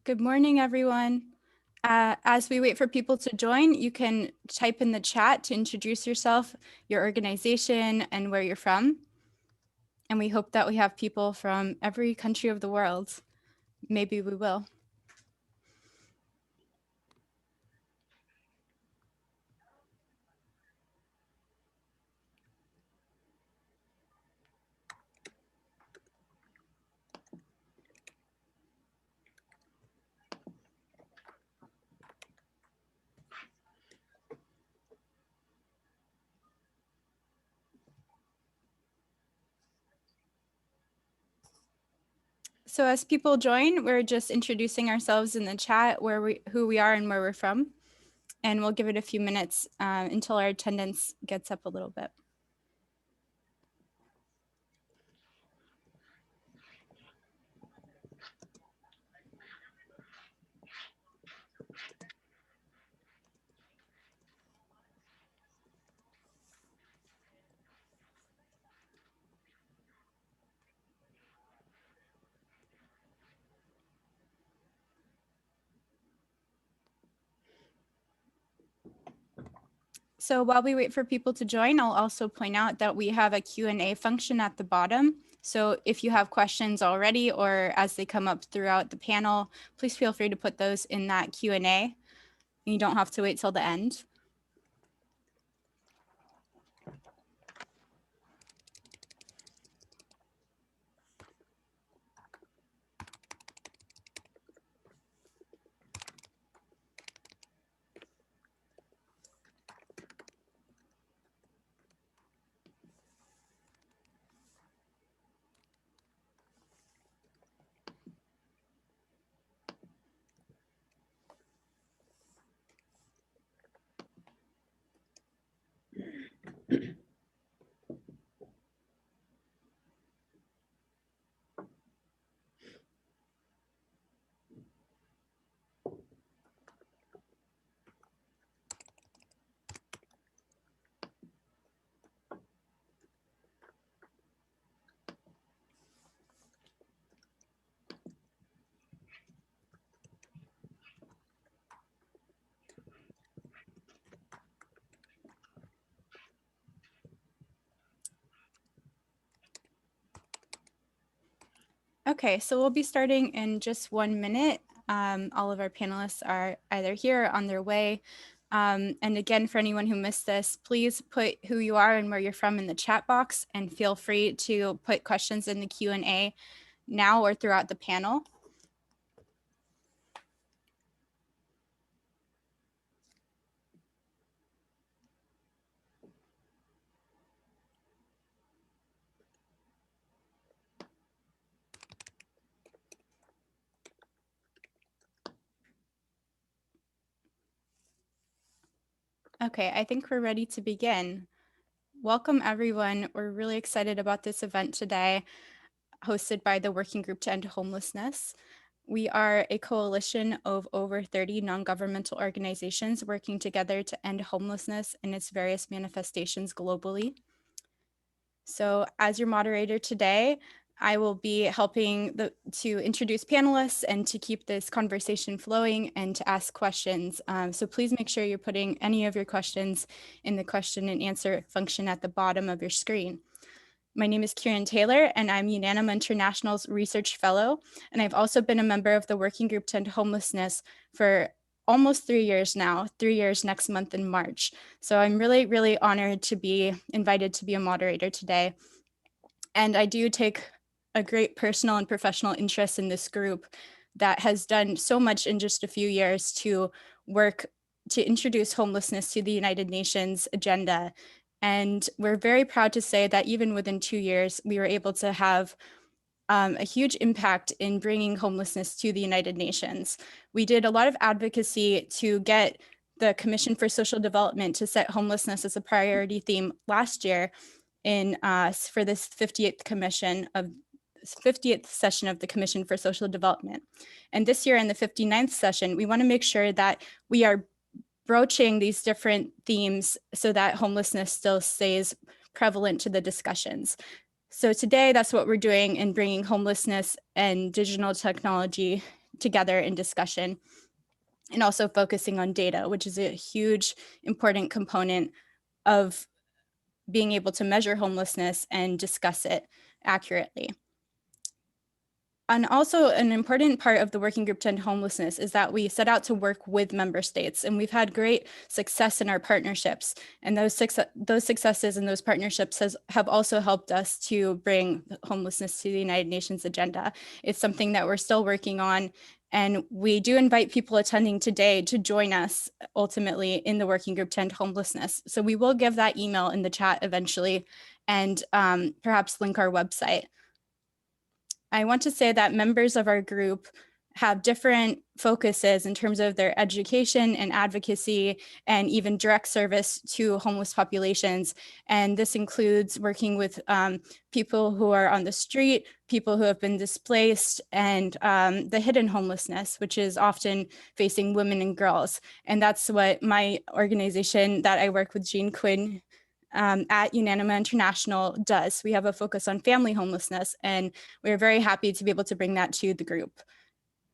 Good morning, everyone. As we wait for people to join, you can type in the chat to introduce yourself, your organization, and where you're from. And we hope that we have people from every country of the world. Maybe we will. So as people join, we're just introducing ourselves in the chat, who we are and where we're from. And we'll give it a few minutes until our attendance gets up a little bit. So while we wait for people to join, I'll also point out that we have a Q&A function at the bottom. So if you have questions already or as they come up throughout the panel, please feel free to put those in that Q&A. You don't have to wait till the end. Okay, so we'll be starting in just 1 minute. All of our panelists are either here or on their way. And again, for anyone who missed this, please put who you are and where you're from in the chat box, and feel free to put questions in the Q&A now or throughout the panel. Okay, I think we're ready to begin. Welcome, everyone. We're really excited about this event today, hosted by the Working Group to End Homelessness. We are a coalition of over 30 non-governmental organizations working together to end homelessness in its various manifestations globally. So as your moderator today, I will be helping to introduce panelists and to keep this conversation flowing and to ask questions. So please make sure you're putting any of your questions in the question and answer function at the bottom of your screen. My name is Kieran Taylor, and I'm Unanima International's Research Fellow, and I've also been a member of the Working Group to End Homelessness for almost 3 years now, 3 years next month in March. So I'm really, really honored to be invited to be a moderator today. And I do take a great personal and professional interest in this group that has done so much in just a few years to work to introduce homelessness to the United Nations agenda. And we're very proud to say that even within 2 years, we were able to have a huge impact in bringing homelessness to the United Nations. We did a lot of advocacy to get the Commission for Social Development to set homelessness as a priority theme last year for this 50th session of the Commission for Social Development. And this year in the 59th session, we want to make sure that we are broaching these different themes so that homelessness still stays prevalent to the discussions. So today, that's what we're doing in bringing homelessness and digital technology together in discussion, and also focusing on data, which is a huge, important component of being able to measure homelessness and discuss it accurately. And also an important part of the working group to end homelessness is that we set out to work with member states, and we've had great success in our partnerships. And those successes and those partnerships have also helped us to bring homelessness to the United Nations agenda. It's something that we're still working on, and we do invite people attending today to join us ultimately in the working group to end homelessness. So we will give that email in the chat eventually, and perhaps link our website. I want to say that members of our group have different focuses in terms of their education and advocacy and even direct service to homeless populations. And this includes working with people who are on the street, people who have been displaced, and the hidden homelessness, which is often facing women and girls. And that's what my organization that I work with, Jean Quinn, at Unanima International does. We have a focus on family homelessness, and we're very happy to be able to bring that to the group.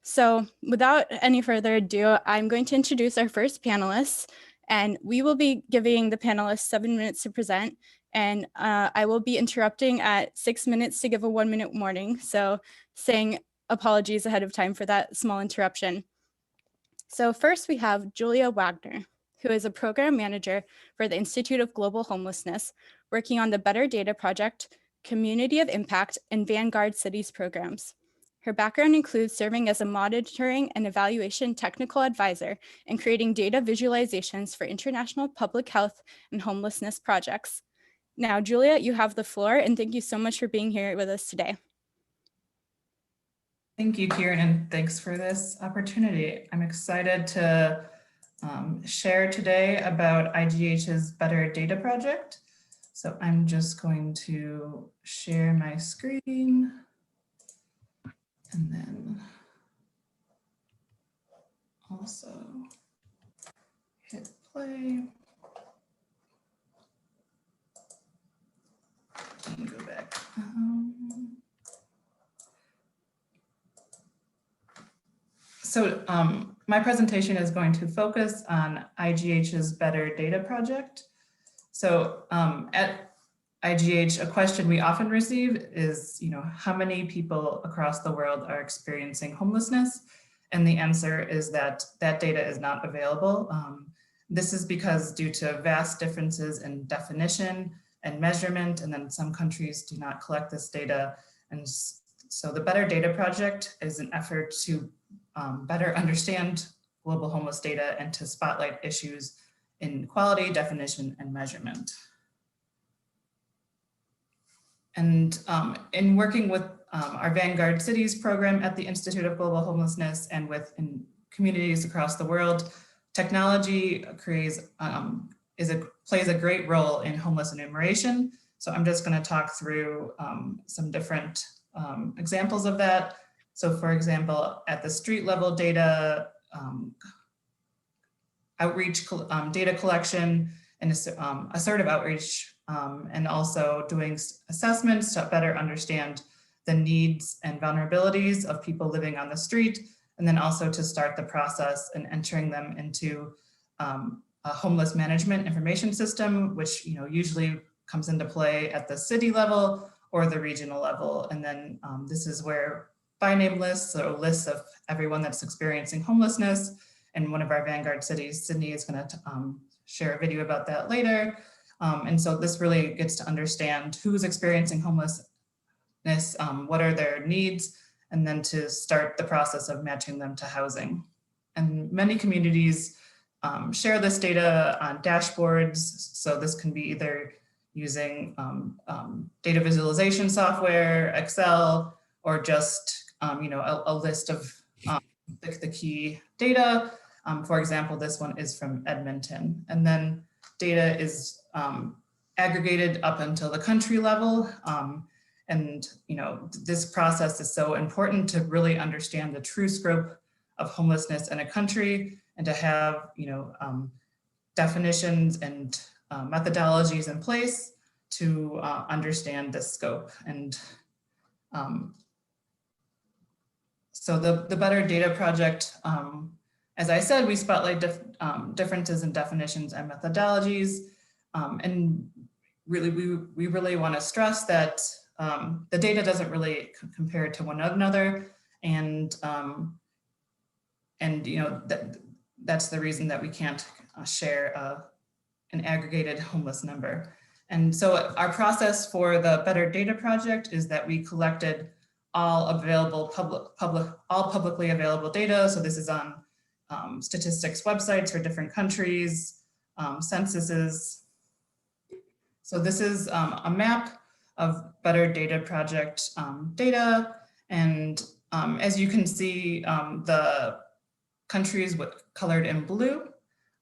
So without any further ado, I'm going to introduce our first panelists, and we will be giving the panelists 7 minutes to present, and I will be interrupting at 6 minutes to give a 1-minute warning. So saying apologies ahead of time for that small interruption. So first we have Julia Wagner, who is a program manager for the Institute of Global Homelessness, working on the Better Data Project, Community of Impact, and Vanguard Cities programs. Her background includes serving as a monitoring and evaluation technical advisor and creating data visualizations for international public health and homelessness projects. Now, Julia, you have the floor, and thank you so much for being here with us today. Thank you, Kieran, and thanks for this opportunity. I'm excited to share today about IGH's Better Data Project. So I'm just going to share my screen and then also hit play and go back. So my presentation is going to focus on IGH's Better Data Project. So at IGH, a question we often receive is, how many people across the world are experiencing homelessness? And the answer is that that data is not available. This is because due to vast differences in definition and measurement, and then some countries do not collect this data. And so the Better Data Project is an effort to better understand global homeless data and to spotlight issues in quality, definition, and measurement. And in working with our Vanguard Cities program at the Institute of Global Homelessness and in communities across the world, technology plays a great role in homeless enumeration. So I'm just going to talk through some different examples of that. So for example, at the street level data, outreach, data collection, and assertive outreach, and also doing assessments to better understand the needs and vulnerabilities of people living on the street, and then also to start the process and entering them into a homeless management information system, which usually comes into play at the city level or the regional level. And then this is where by name lists, so lists of everyone that's experiencing homelessness. And one of our Vanguard cities, Sydney, is going to share a video about that later. And so this really gets to understand who's experiencing homelessness, what are their needs, and then to start the process of matching them to housing. And many communities share this data on dashboards. So this can be either using data visualization software, Excel, or just a list of the key data. For example, this one is from Edmonton. And then data is aggregated up until the country level. And this process is so important to really understand the true scope of homelessness in a country, and to have definitions and methodologies in place to understand this scope. And So the Better Data Project, as I said, we spotlight differences in definitions and methodologies. And really, we really want to stress that the data doesn't really compare to one another. And that's the reason that we can't share an aggregated homeless number. And so our process for the Better Data Project is that we collected all available all publicly available data. So this is on statistics websites for different countries, censuses. So this is a map of Better Data Project data. And as you can see, the countries colored in blue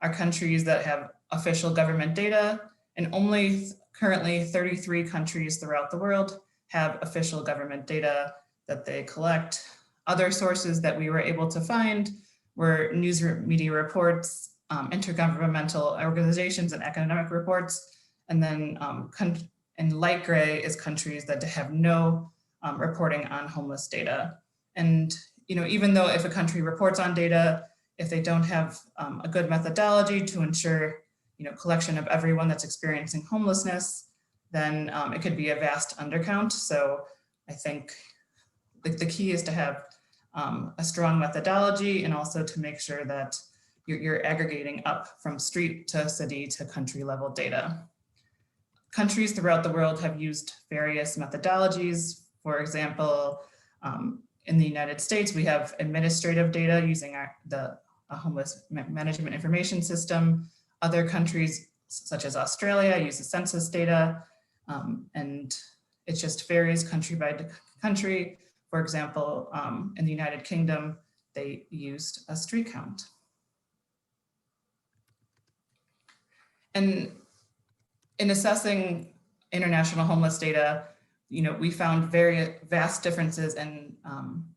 are countries that have official government data, and only currently 33 countries throughout the world have official government data that they collect. Other sources that we were able to find were news media reports, intergovernmental organizations and academic reports, and then in light gray is countries that have no reporting on homeless data. And even though if a country reports on data, if they don't have a good methodology to ensure collection of everyone that's experiencing homelessness, then it could be a vast undercount. So I think the key is to have a strong methodology, and also to make sure that you're aggregating up from street to city to country level data. Countries throughout the world have used various methodologies. For example, in the United States, we have administrative data using the homeless management information system. Other countries, such as Australia, use the census data, and it just varies country by country. For example, in the United Kingdom, they used a street count. And in assessing international homeless data, we found very vast differences in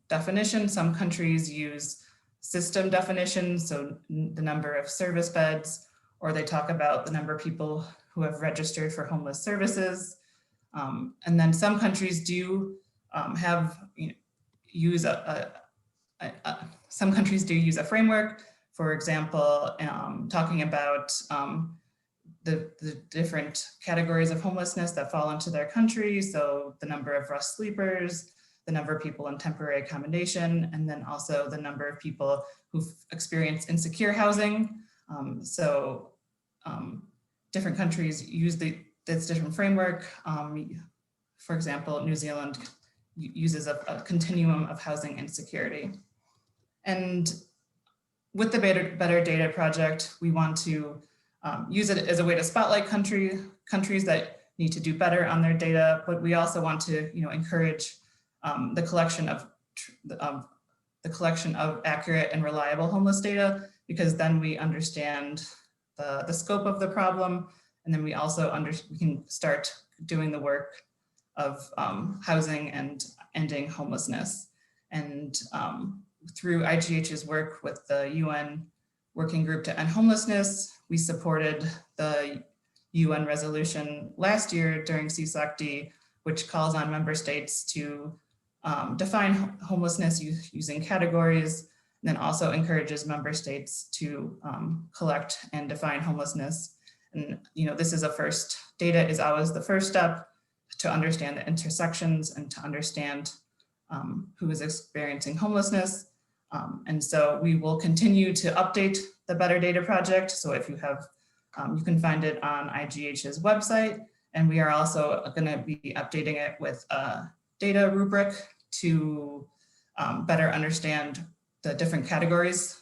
definition. Some countries use system definitions, so the number of service beds, or they talk about the number of people who have registered for homeless services. And then some countries do some countries do use a framework, for example, talking about the different categories of homelessness that fall into their country. So the number of rough sleepers, the number of people in temporary accommodation, and then also the number of people who've experienced insecure housing. Different countries use this different framework. For example, New Zealand uses a continuum of housing insecurity. And with the Better Data Project, we want to use it as a way to spotlight countries that need to do better on their data, but we also want to encourage the collection of accurate and reliable homeless data, because then we understand the scope of the problem, and then we also we can start doing the work of housing and ending homelessness. And through IGH's work with the UN Working Group to End Homelessness, we supported the UN resolution last year during CSocD, which calls on member states to define homelessness using categories, and then also encourages member states to collect and define homelessness. And this is a first. Data is always the first step to understand the intersections and to understand who is experiencing homelessness. And so we will continue to update the Better Data Project. So if you have, you can find it on IGH's website. And we are also going to be updating it with a data rubric to better understand the different categories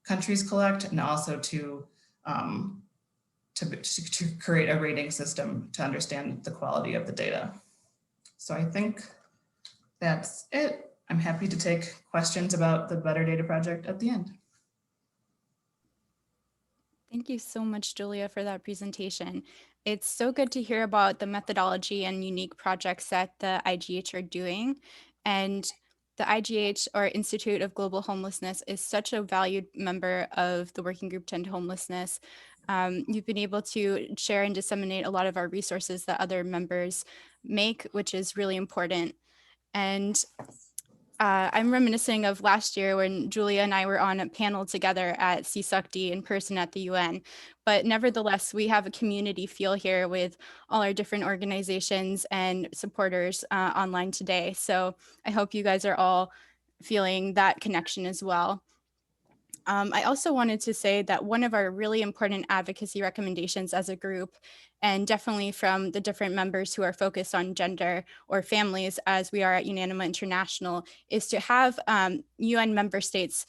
countries collect, and also to create a rating system to understand the quality of the data. So I think that's it. I'm happy to take questions about the Better Data Project at the end. Thank you so much, Julia, for that presentation. It's so good to hear about the methodology and unique projects that the IGH are doing. And the IGH, or Institute of Global Homelessness, is such a valued member of the Working Group to End Homelessness. You've been able to share and disseminate a lot of our resources that other members make, which is really important. And I'm reminiscing of last year when Julia and I were on a panel together at CSocD in person at the UN. But nevertheless, we have a community feel here with all our different organizations and supporters online today. So I hope you guys are all feeling that connection as well. I also wanted to say that one of our really important advocacy recommendations as a group, and definitely from the different members who are focused on gender or families, as we are at Unanima International, is to have UN member states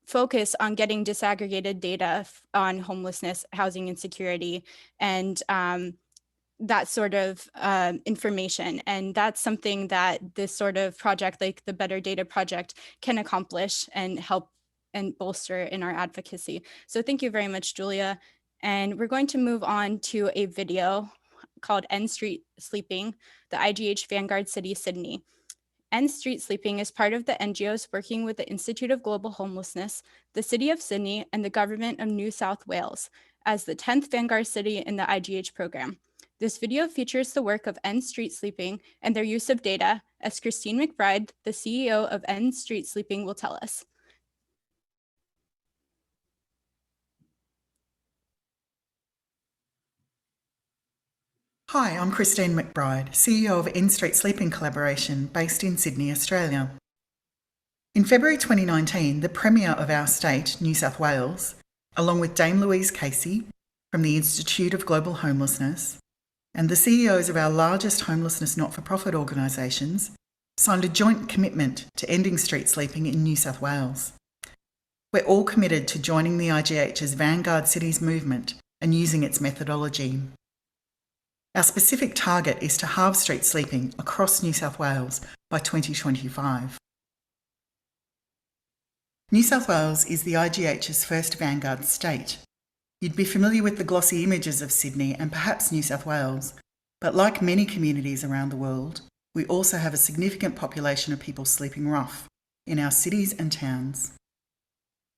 focus on getting disaggregated data on homelessness, housing insecurity, and that sort of information. And that's something that this sort of project, like the Better Data Project, can accomplish and help and bolster in our advocacy. So thank you very much, Julia. And we're going to move on to a video called End Street Sleeping, the IGH Vanguard City, Sydney. End Street Sleeping is part of the NGOs working with the Institute of Global Homelessness, the City of Sydney, and the Government of New South Wales as the 10th Vanguard City in the IGH program. This video features the work of End Street Sleeping and their use of data, as Christine McBride, the CEO of End Street Sleeping, will tell us. Hi, I'm Christine McBride, CEO of End Street Sleeping Collaboration based in Sydney, Australia. In February 2019, the Premier of our state, New South Wales, along with Dame Louise Casey from the Institute of Global Homelessness and the CEOs of our largest homelessness not-for-profit organisations, signed a joint commitment to ending street sleeping in New South Wales. We're all committed to joining the IGH's Vanguard Cities movement and using its methodology. Our specific target is to halve street sleeping across New South Wales by 2025. New South Wales is the IGH's first Vanguard state. You'd be familiar with the glossy images of Sydney and perhaps New South Wales, but like many communities around the world, we also have a significant population of people sleeping rough in our cities and towns.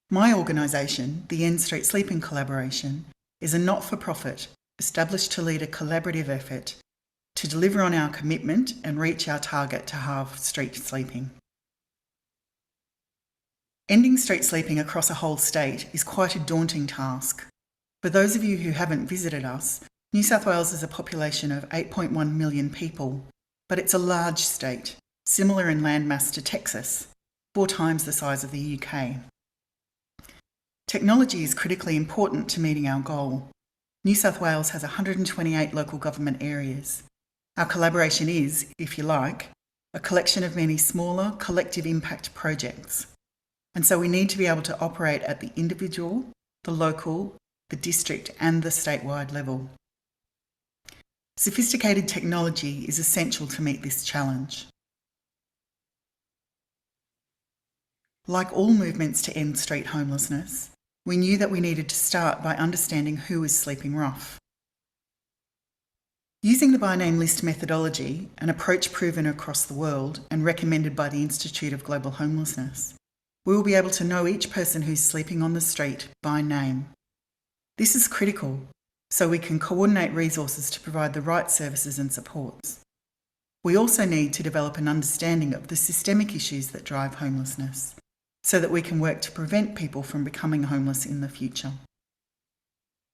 My organisation, the End Street Sleeping Collaboration, is a not-for-profit established to lead a collaborative effort to deliver on our commitment and reach our target to halve street sleeping. Ending street sleeping across a whole state is quite a daunting task. For those of you who haven't visited us, New South Wales has a population of 8.1 million people, but it's a large state, similar in landmass to Texas, 4 times the size of the UK. Technology is critically important to meeting our goal. New South Wales has 128 local government areas. Our collaboration is, if you like, a collection of many smaller collective impact projects. And so we need to be able to operate at the individual, the local, the district and the statewide level. Sophisticated technology is essential to meet this challenge. Like all movements to end street homelessness, we knew that we needed to start by understanding who is sleeping rough. Using the by name list methodology, an approach proven across the world and recommended by the Institute of Global Homelessness, we will be able to know each person who's sleeping on the street by name. This is critical so we can coordinate resources to provide the right services and supports. We also need to develop an understanding of the systemic issues that drive homelessness, so that we can work to prevent people from becoming homeless in the future.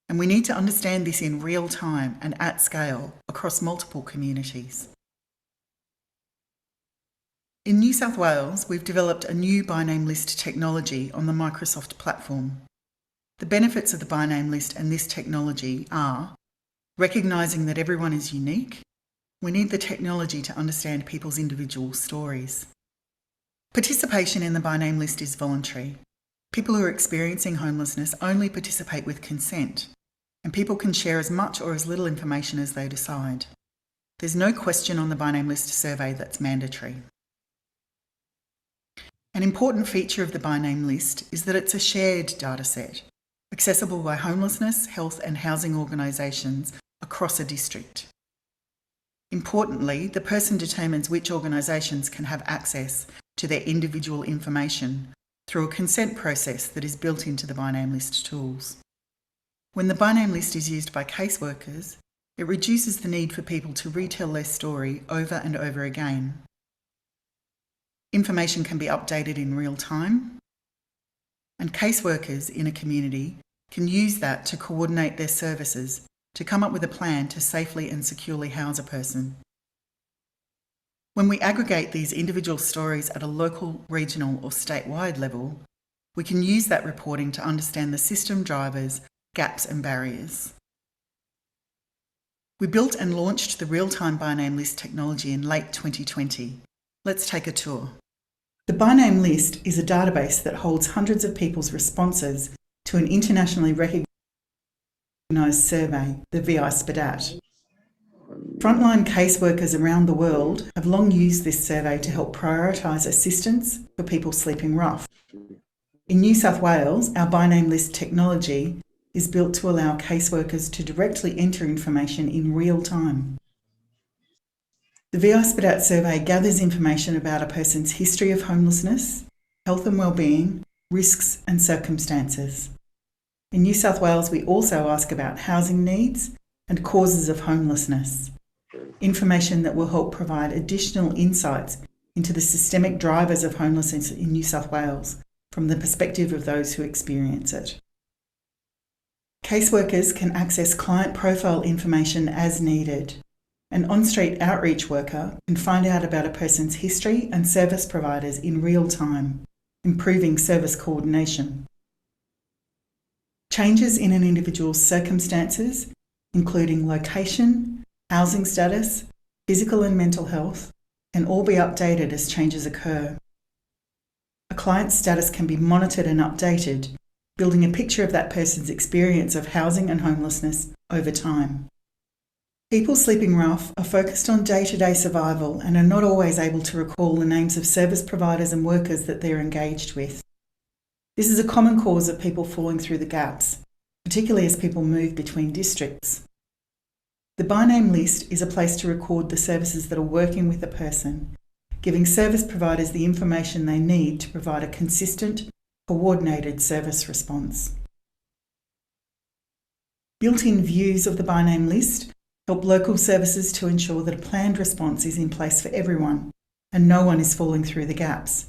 And we need to understand this in real time and at scale across multiple communities. In New South Wales, we've developed a new by name list technology on the Microsoft platform. The benefits of the by name list and this technology are recognising that everyone is unique. We need the technology to understand people's individual stories. Participation in the by name list is voluntary. People who are experiencing homelessness only participate with consent, and people can share as much or as little information as they decide. There's no question on the by name list survey that's mandatory. An important feature of the by name list is that it's a shared dataset, accessible by homelessness, health and housing organisations across a district. Importantly, the person determines which organisations can have access to their individual information through a consent process that is built into the by name list tools. When the by name list is used by caseworkers, it reduces the need for people to retell their story over and over again. Information can be updated in real time, and caseworkers in a community can use that to coordinate their services to come up with a plan to safely and securely house a person. When we aggregate these individual stories at a local, regional or statewide level, we can use that reporting to understand the system drivers, gaps and barriers. We built and launched the real-time by name list technology in late 2020. Let's take a tour. The by name list is a database that holds hundreds of people's responses to an internationally recognised survey, the VI-SPDAT. Frontline caseworkers around the world have long used this survey to help prioritise assistance for people sleeping rough. In New South Wales, our by name list technology is built to allow caseworkers to directly enter information in real time. The VI-SPDAT survey gathers information about a person's history of homelessness, health and wellbeing, risks and circumstances. In New South Wales, we also ask about housing needs and causes of homelessness, information that will help provide additional insights into the systemic drivers of homelessness in New South Wales from the perspective of those who experience it. Caseworkers can access client profile information as needed. An on-street outreach worker can find out about a person's history and service providers in real time, improving service coordination. Changes in an individual's circumstances, including location, housing status, physical and mental health, can all be updated as changes occur. A client's status can be monitored and updated, building a picture of that person's experience of housing and homelessness over time. People sleeping rough are focused on day-to-day survival and are not always able to recall the names of service providers and workers that they're engaged with. This is a common cause of people falling through the gaps, particularly as people move between districts. The by name list is a place to record the services that are working with a person, giving service providers the information they need to provide a consistent, coordinated service response. Built-in views of the by name list help local services to ensure that a planned response is in place for everyone and no one is falling through the gaps.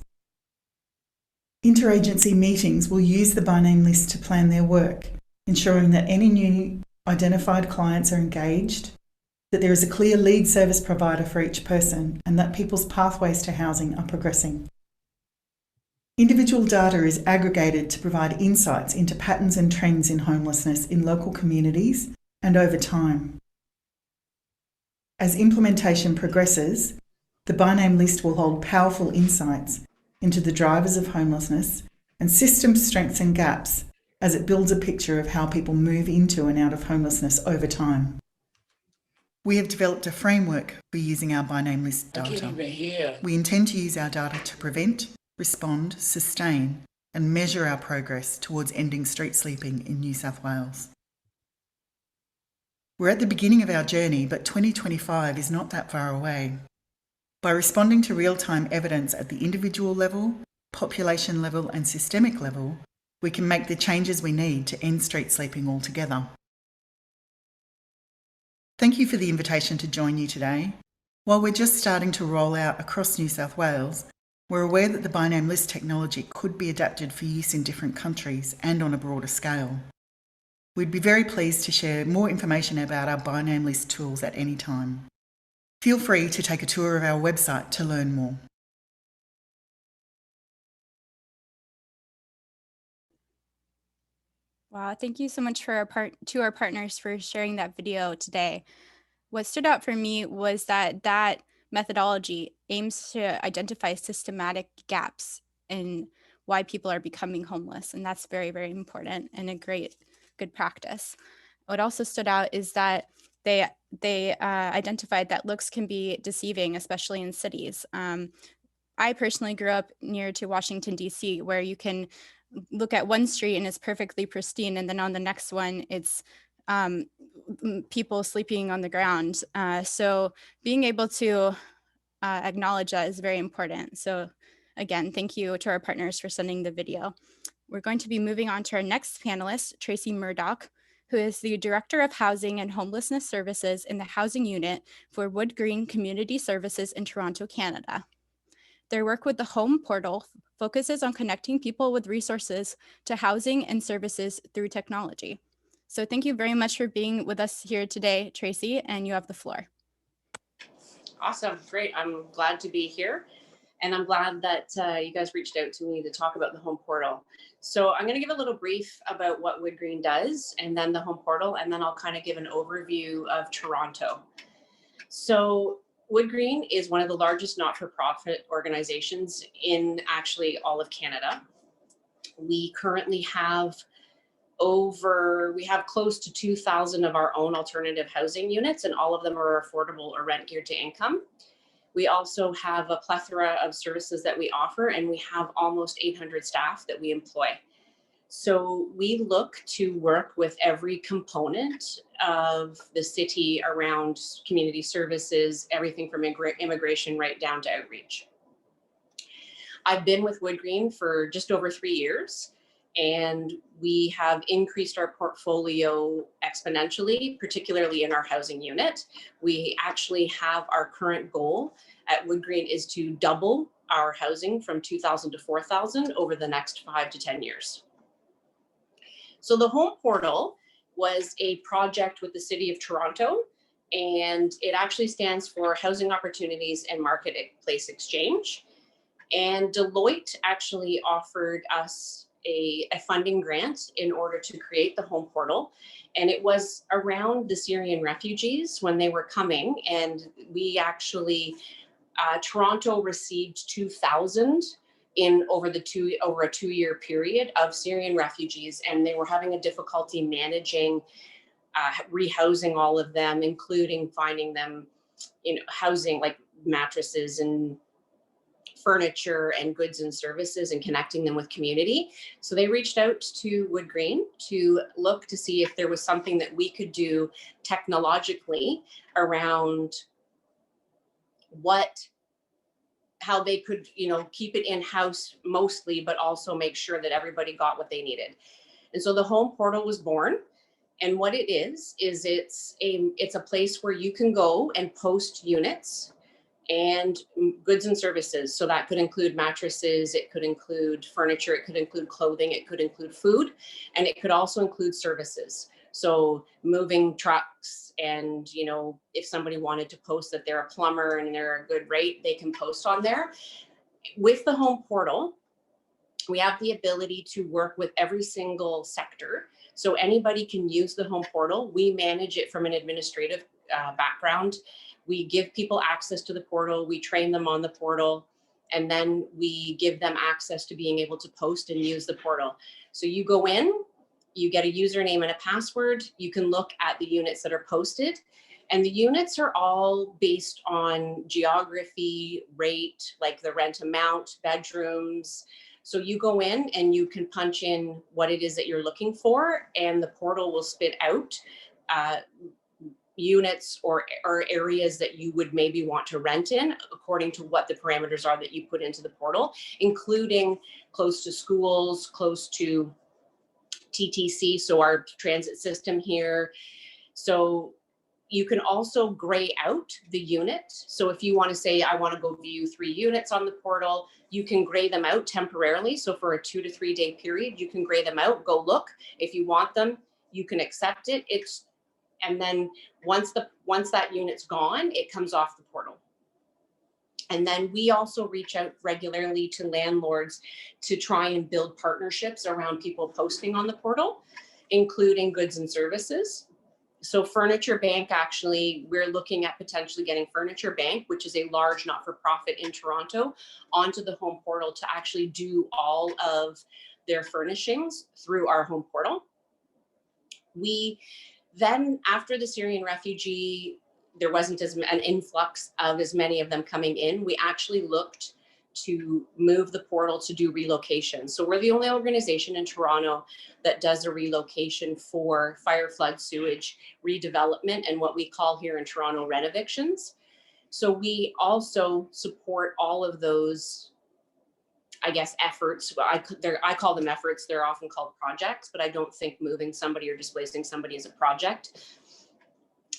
Interagency meetings will use the by name list to plan their work, ensuring that any new identified clients are engaged, that there is a clear lead service provider for each person, and that people's pathways to housing are progressing. Individual data is aggregated to provide insights into patterns and trends in homelessness in local communities and over time. As implementation progresses, the by name list will hold powerful insights into the drivers of homelessness and system strengths and gaps as it builds a picture of how people move into and out of homelessness over time. We have developed a framework for using our by name list data. We intend to use our data to prevent, respond, sustain and measure our progress towards ending street sleeping in New South Wales. We're at the beginning of our journey, but 2025 is not that far away. By responding to real-time evidence at the individual level, population level and systemic level, we can make the changes we need to end street sleeping altogether. Thank you for the invitation to join you today. While we're just starting to roll out across New South Wales, we're aware that the by name list technology could be adapted for use in different countries and on a broader scale. We'd be very pleased to share more information about our by name list tools at any time. Feel free to take a tour of our website to learn more. Wow, thank you so much to our partners for sharing that video today. What stood out for me was that methodology aims to identify systematic gaps in why people are becoming homeless, and that's very, very important and a good practice. What also stood out is that they identified that looks can be deceiving, especially in cities. I personally grew up near to Washington, D.C., where you can look at one street and it's perfectly pristine, and then on the next one, it's people sleeping on the ground. So being able to acknowledge that is very important. So again, thank you to our partners for sending the video. We're going to be moving on to our next panelist, Tracy Murdoch, who is the Director of Housing and Homelessness Services in the Housing Unit for Wood Green Community Services in Toronto, Canada. Their work with the Home Portal focuses on connecting people with resources to housing and services through technology. So thank you very much for being with us here today, Tracy, and you have the floor. Awesome, great. I'm glad to be here. And I'm glad that you guys reached out to me to talk about the Home Portal. So I'm going to give a little brief about what Wood Green does, and then the Home Portal, and then I'll kind of give an overview of Toronto. So Wood Green is one of the largest not-for-profit organizations in actually all of Canada. We currently have close to 2,000 of our own alternative housing units, and all of them are affordable or rent geared to income. We also have a plethora of services that we offer, and we have almost 800 staff that we employ. So we look to work with every component of the city around community services, everything from immigration right down to outreach. I've been with Wood Green for just over 3 years, and we have increased our portfolio exponentially, particularly in our housing unit. We actually have our current goal at Wood Green is to double our housing from 2,000 to 4,000 over the next 5 to 10 years. So the Home Portal was a project with the City of Toronto, and it actually stands for Housing Opportunities and Marketplace Exchange. And Deloitte actually offered us a funding grant in order to create the Home Portal. And it was around the Syrian refugees when they were coming. And we actually, Toronto received 2,000 over a 2-year period of Syrian refugees. And they were having a difficulty managing rehousing all of them, including finding them, housing like mattresses and furniture and goods and services and connecting them with community. So they reached out to Wood Green to look to see if there was something that we could do technologically around how they could, keep it in-house mostly, but also make sure that everybody got what they needed. And so the Home Portal was born. And what it is it's a place where you can go and post units and goods and services. So that could include mattresses, it could include furniture, it could include clothing, it could include food, and it could also include services. So moving trucks, and if somebody wanted to post that they're a plumber and they're a good rate, they can post on there. With the Home Portal, we have the ability to work with every single sector. So anybody can use the Home Portal. We manage it from an administrative background. We give people access to the portal, we train them on the portal, and then we give them access to being able to post and use the portal. So you go in, you get a username and a password, you can look at the units that are posted, and the units are all based on geography, rate, like the rent amount, bedrooms. So you go in and you can punch in what it is that you're looking for, and the portal will spit out units or areas that you would maybe want to rent in according to what the parameters are that you put into the portal, including close to schools, close to TTC, so our transit system here. So you can also gray out the unit. So if you want to say, I want to go view 3 units on the portal, you can gray them out temporarily. So for a 2 to 3 day period, you can gray them out, go look. If you want them, you can accept it. And then once that unit's gone, it comes off the portal. And then we also reach out regularly to landlords to try and build partnerships around people posting on the portal, including goods and services. So Furniture Bank, actually, we're looking at potentially getting Furniture Bank, which is a large not-for-profit in Toronto, onto the Home Portal to actually do all of their furnishings through our Home Portal. Then after the Syrian refugee, there wasn't an influx of as many of them coming in. We actually looked to move the portal to do relocation. So we're the only organization in Toronto that does a relocation for fire, flood, sewage, redevelopment, and what we call here in Toronto rent evictions. So we also support all of those, I guess, efforts. I call them efforts. They're often called projects, but I don't think moving somebody or displacing somebody is a project.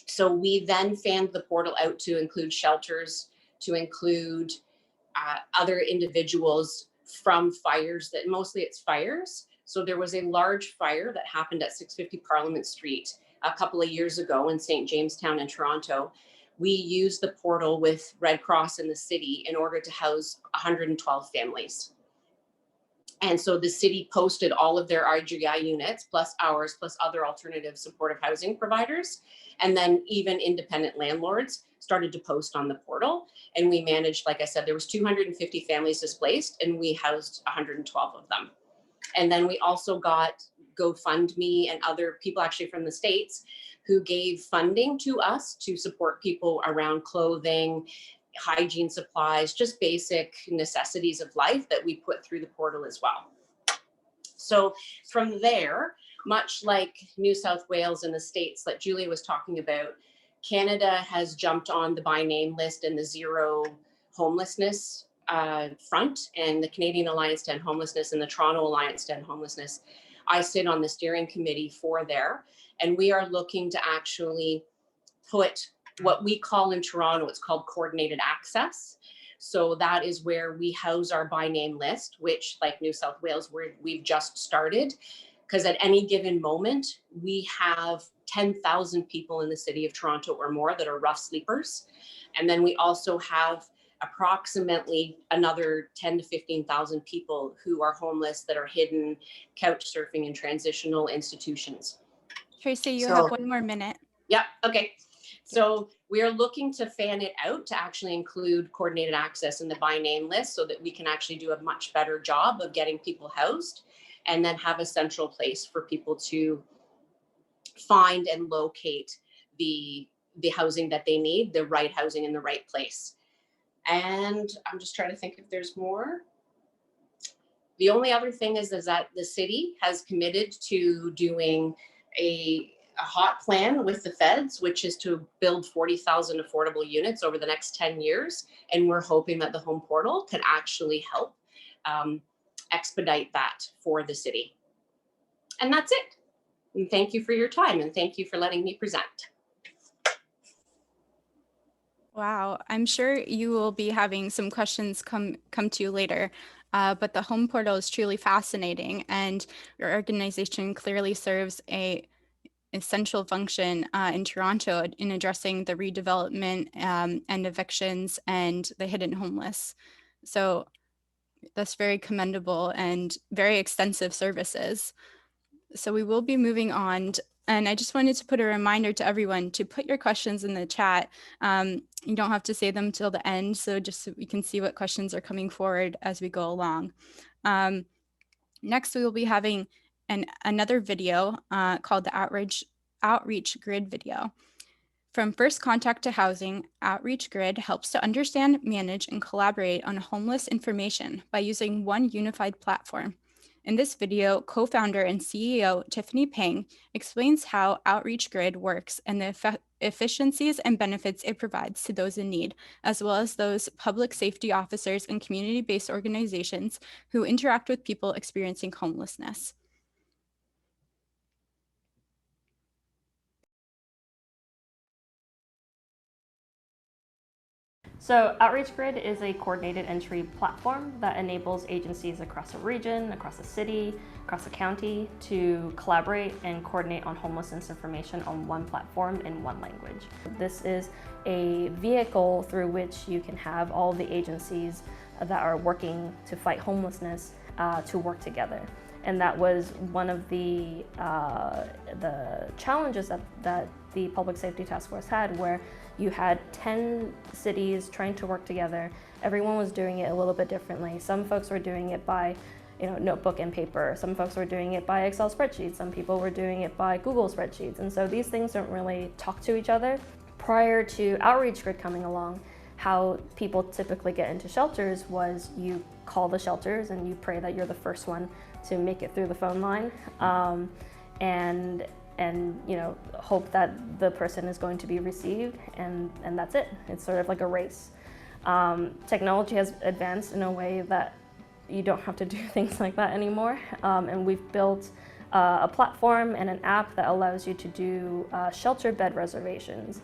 So we then fanned the portal out to include shelters, to include other individuals from fires, that mostly it's fires. So there was a large fire that happened at 650 Parliament Street a couple of years ago in St. Jamestown in Toronto. We used the portal with Red Cross in the city in order to house 112 families. And so the city posted all of their RGI units, plus ours, plus other alternative supportive housing providers. And then even independent landlords started to post on the portal. And we managed, like I said, there was 250 families displaced, and we housed 112 of them. And then we also got GoFundMe and other people actually from the States who gave funding to us to support people around clothing, hygiene supplies, just basic necessities of life that we put through the portal as well. So from there, much like New South Wales and the States that Julia was talking about, Canada has jumped on the by name list and the zero homelessness front, and the Canadian Alliance to End Homelessness and the Toronto Alliance to End Homelessness. I sit on the steering committee for there, and we are looking to actually put what we call in Toronto, it's called coordinated access. So that is where we house our by name list, which, like New South Wales, we've just started, because at any given moment, we have 10,000 people in the city of Toronto or more that are rough sleepers. And then we also have approximately another 10 to 15,000 people who are homeless that are hidden, couch surfing in transitional institutions. Tracy, you have 1 more minute. Yeah, okay. So we're looking to fan it out to actually include coordinated access in the by name list so that we can actually do a much better job of getting people housed, and then have a central place for people to find and locate the housing that they need, the right housing in the right place. And I'm just trying to think if there's more. The only other thing is that the city has committed to doing a hot plan with the feds, which is to build 40,000 affordable units over the next 10 years. And we're hoping that the home portal can actually help expedite that for the city. And that's it. And thank you for your time, and thank you for letting me present. Wow, I'm sure you will be having some questions come to you later, but the home portal is truly fascinating, and your organization clearly serves a essential function in Toronto in addressing the redevelopment and evictions and the hidden homeless. So that's very commendable and very extensive services. So we will be moving on. And I just wanted to put a reminder to everyone to put your questions in the chat. You don't have to say them till the end, so just so we can see what questions are coming forward as we go along. Next, we will be having another video called the Outreach Grid video. From first contact to housing, Outreach Grid helps to understand, manage, and collaborate on homeless information by using one unified platform. In this video, co-founder and CEO Tiffany Pang explains how Outreach Grid works and the efficiencies and benefits it provides to those in need, as well as those public safety officers and community-based organizations who interact with people experiencing homelessness. So Outreach Grid is a coordinated entry platform that enables agencies across a region, across a city, across a county to collaborate and coordinate on homelessness information on one platform in one language. This is a vehicle through which you can have all the agencies that are working to fight homelessness to work together. And that was one of the challenges that the Public Safety Task Force had, where you had 10 cities trying to work together. Everyone was doing it a little bit differently. Some folks were doing it by notebook and paper. Some folks were doing it by Excel spreadsheets. Some people were doing it by Google spreadsheets. And so these things don't really talk to each other. Prior to Outreach Grid coming along, how people typically get into shelters was you call the shelters and you pray that you're the first one to make it through the phone line, and hope that the person is going to be received, and that's it. It's sort of like a race. Technology has advanced in a way that you don't have to do things like that anymore, and we've built a platform and an app that allows you to do shelter bed reservations.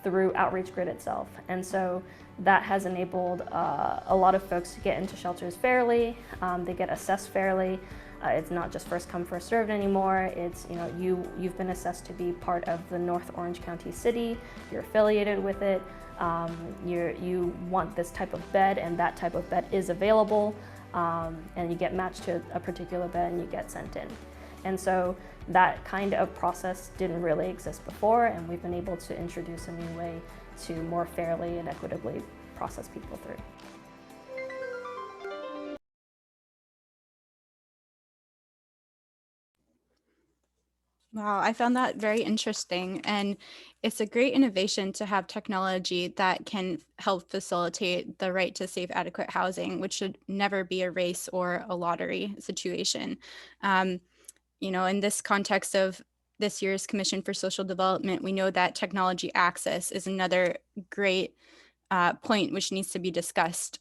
through Outreach Grid itself. And so that has enabled a lot of folks to get into shelters fairly. They get assessed fairly. It's not just first come, first served anymore. It's, you know, you've been assessed to be part of the North Orange County city. You're affiliated with it. You want this type of bed, and that type of bed is available. And you get matched to a particular bed and you get sent in. And so that kind of process didn't really exist before, and we've been able to introduce a new way to more fairly and equitably process people through. Wow, I found that very interesting. And it's a great innovation to have technology that can help facilitate the right to safe, adequate housing, which should never be a race or a lottery situation. You know, in this context of this year's Commission for Social Development, we know that technology access is another great point which needs to be discussed,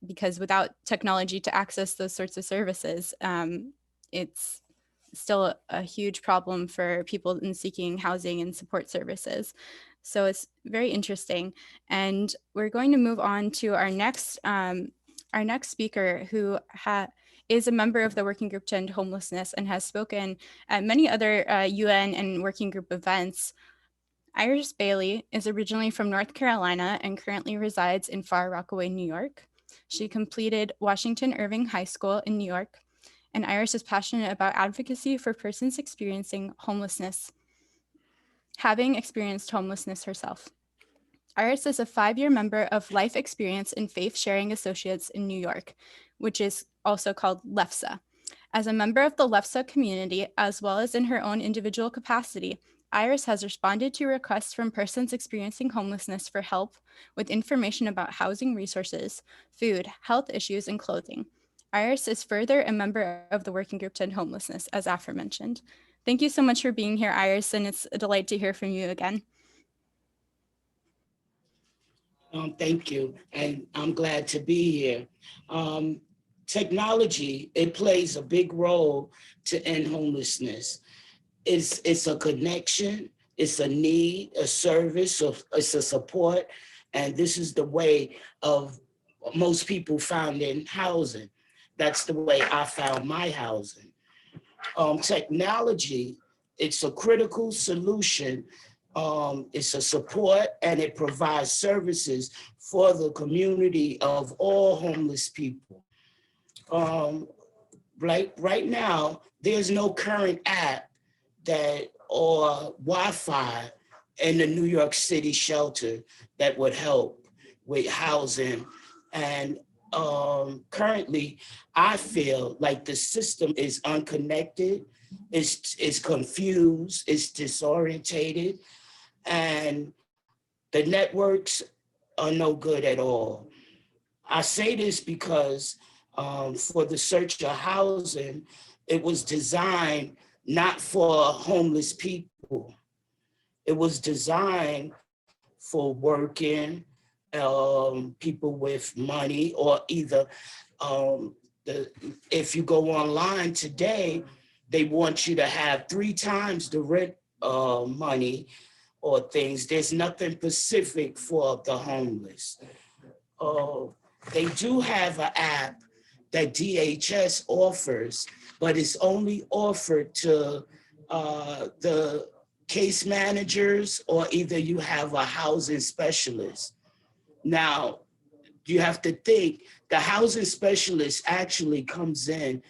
because without technology to access those sorts of services, it's still a huge problem for people in seeking housing and support services. So it's very interesting. And we're going to move on to our next speaker, who is a member of the Working Group to End Homelessness and has spoken at many other UN and working group events. Iris Bailey is originally from North Carolina and currently resides in Far Rockaway, New York. She completed Washington Irving High School in New York, and Iris is passionate about advocacy for persons experiencing homelessness, having experienced homelessness herself. Iris is a 5-year member of Life Experience and Faith Sharing Associates in New York, which is also called LEFSA. As a member of the LEFSA community, as well as in her own individual capacity, Iris has responded to requests from persons experiencing homelessness for help with information about housing resources, food, health issues, and clothing. Iris is further a member of the Working Group to End Homelessness, as aforementioned. Thank you so much for being here, Iris, and it's a delight to hear from you again. Thank you, and I'm glad to be here. Technology, it plays a big role to end homelessness. It's a connection, it's a need, a service, it's a support, and this is the way of most people found in housing. That's the way I found my housing. Technology, it's a critical solution. It's a support, and it provides services for the community of all homeless people. Right now, there's no current app or Wi-Fi in the New York City shelter that would help with housing. And currently, I feel like the system is unconnected, it's confused, it's disorientated, and the networks are no good at all. I say this because for the search of housing, it was designed not for homeless people. It was designed for working people with money, or either if you go online today, they want you to have 3 times the rent money or things. There's nothing specific for the homeless. They do have an app that DHS offers, but it's only offered to the case managers, or either you have a housing specialist. Now, you have to think the housing specialist actually comes in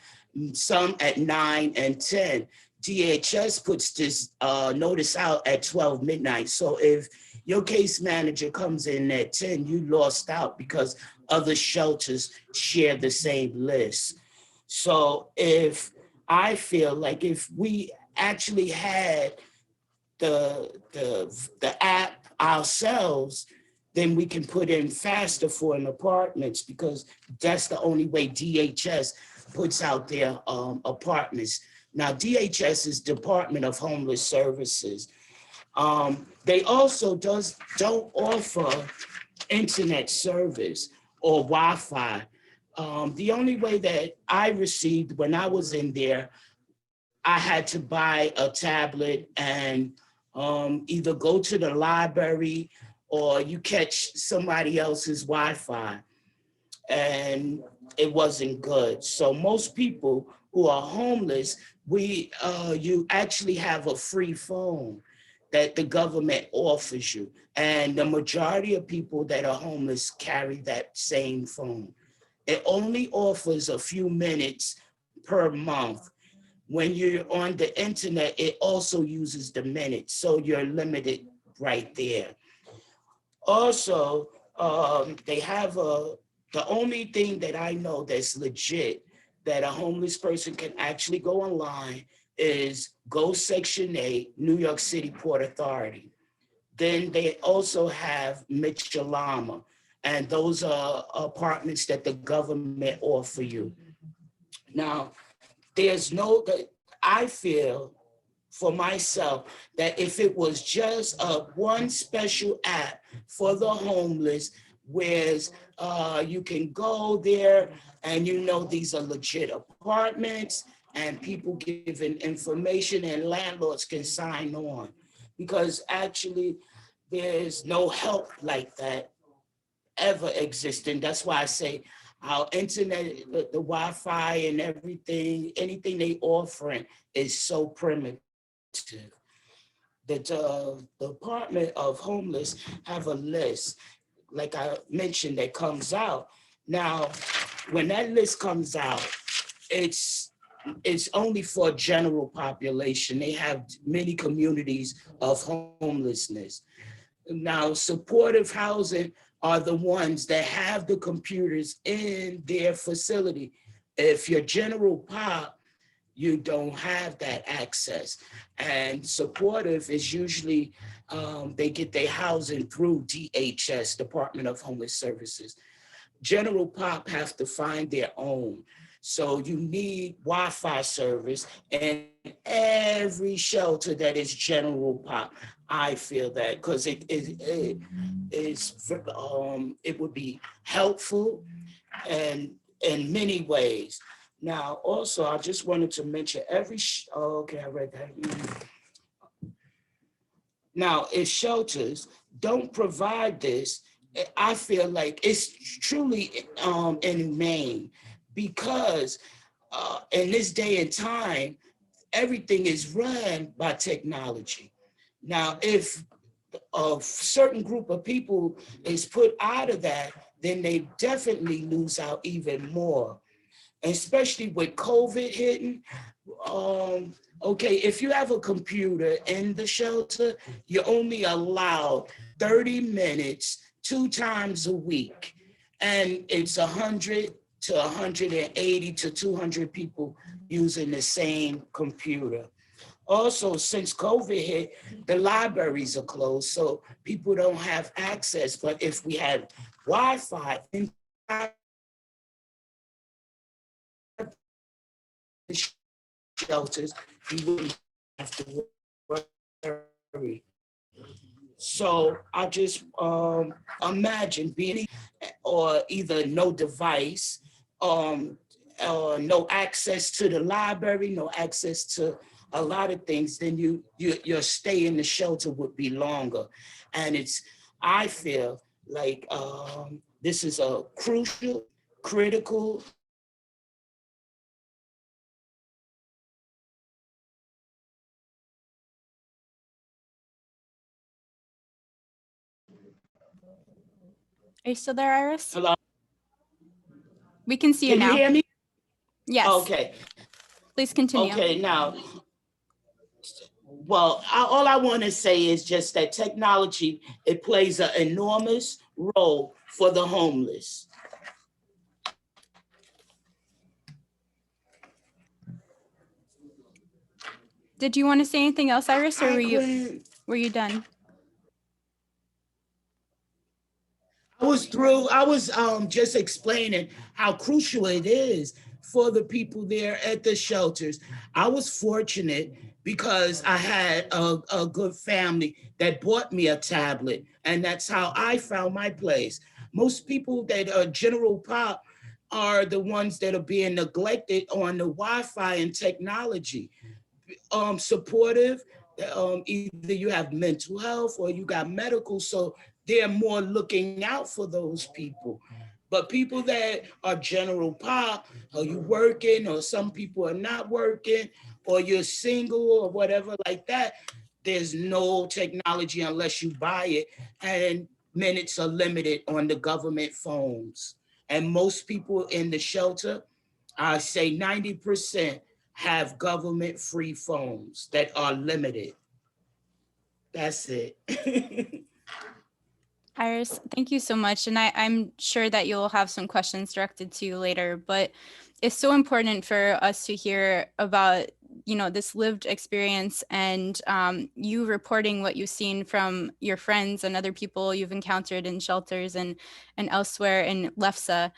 some at 9 and 10. DHS puts this notice out at 12 midnight. So if your case manager comes in at 10, you lost out because other shelters share the same list. So I feel like if we actually had the app ourselves, then we can put in faster for an apartments, because that's the only way DHS puts out their apartments. Now, DHS is Department of Homeless Services. They also don't offer internet service or Wi-Fi. The only way that I received when I was in there, I had to buy a tablet and either go to the library or you catch somebody else's Wi-Fi, and it wasn't good. So most people who are homeless, you actually have a free phone that the government offers you. And the majority of people that are homeless carry that same phone. It only offers a few minutes per month. When you're on the internet, it also uses the minutes, so you're limited right there. Also, they have the only thing that I know that's legit that a homeless person can actually go online is Go Section 8, New York City Port Authority. Then they also have Mitchell-Lama, and those are apartments that the government offer you. Now, I feel for myself that if it was just one special app for the homeless, where you can go there and these are legit apartments and people giving information and landlords can sign on, because actually there's no help like that ever existing. That's why I say our internet, the Wi-Fi and everything, anything they offering is so primitive. That the Department of Homeless have a list, like I mentioned, that comes out. Now, when that list comes out, it's only for general population. They have many communities of homelessness. Now, supportive housing are the ones that have the computers in their facility. If you're general pop, you don't have that access. And supportive is usually, they get their housing through DHS, Department of Homeless Services. General pop have to find their own. So you need Wi-Fi service in every shelter that is general pop. I feel that because it would be helpful and in many ways. Now, also, I just wanted to mention okay, I read that. Now, if shelters don't provide this, I feel like it's truly inhumane, because in this day and time, everything is run by technology. Now, if a certain group of people is put out of that, then they definitely lose out even more, especially with COVID hitting. Okay, if you have a computer in the shelter, you're only allowed 30 minutes 2 times a week. And it's 100 to 180 to 200 people using the same computer. Also, since COVID hit, the libraries are closed, so people don't have access. But if we had Wi-Fi inside the shelters, we wouldn't have to worry. So I just imagine being or either no device, or no access to the library, no access to a lot of things, then your stay in the shelter would be longer. And I feel like this is a crucial, critical. Are you still there, Iris? Hello? We can see you Can now. you hear me? Yes. Okay. Please continue. Okay, now, well, all I want to say is just that technology, it plays an enormous role for the homeless. Did you want to say anything else, Iris, or were you done? I was through. I was just explaining how crucial it is for the people there at the shelters. I was fortunate because I had a good family that bought me a tablet, and that's how I found my place. Most people that are general pop are the ones that are being neglected on the Wi-Fi and technology. Supportive either you have mental health or you got medical, so they're more looking out for those people. But people that are general pop, are you working, or some people are not working, or you're single or whatever like that, there's no technology unless you buy it. And minutes are limited on the government phones. And most people in the shelter, I say 90% have government free phones that are limited. That's it. Iris, thank you so much. And I'm sure that you'll have some questions directed to you later, but it's so important for us to hear about, this lived experience and you reporting what you've seen from your friends and other people you've encountered in shelters and elsewhere in Lefse.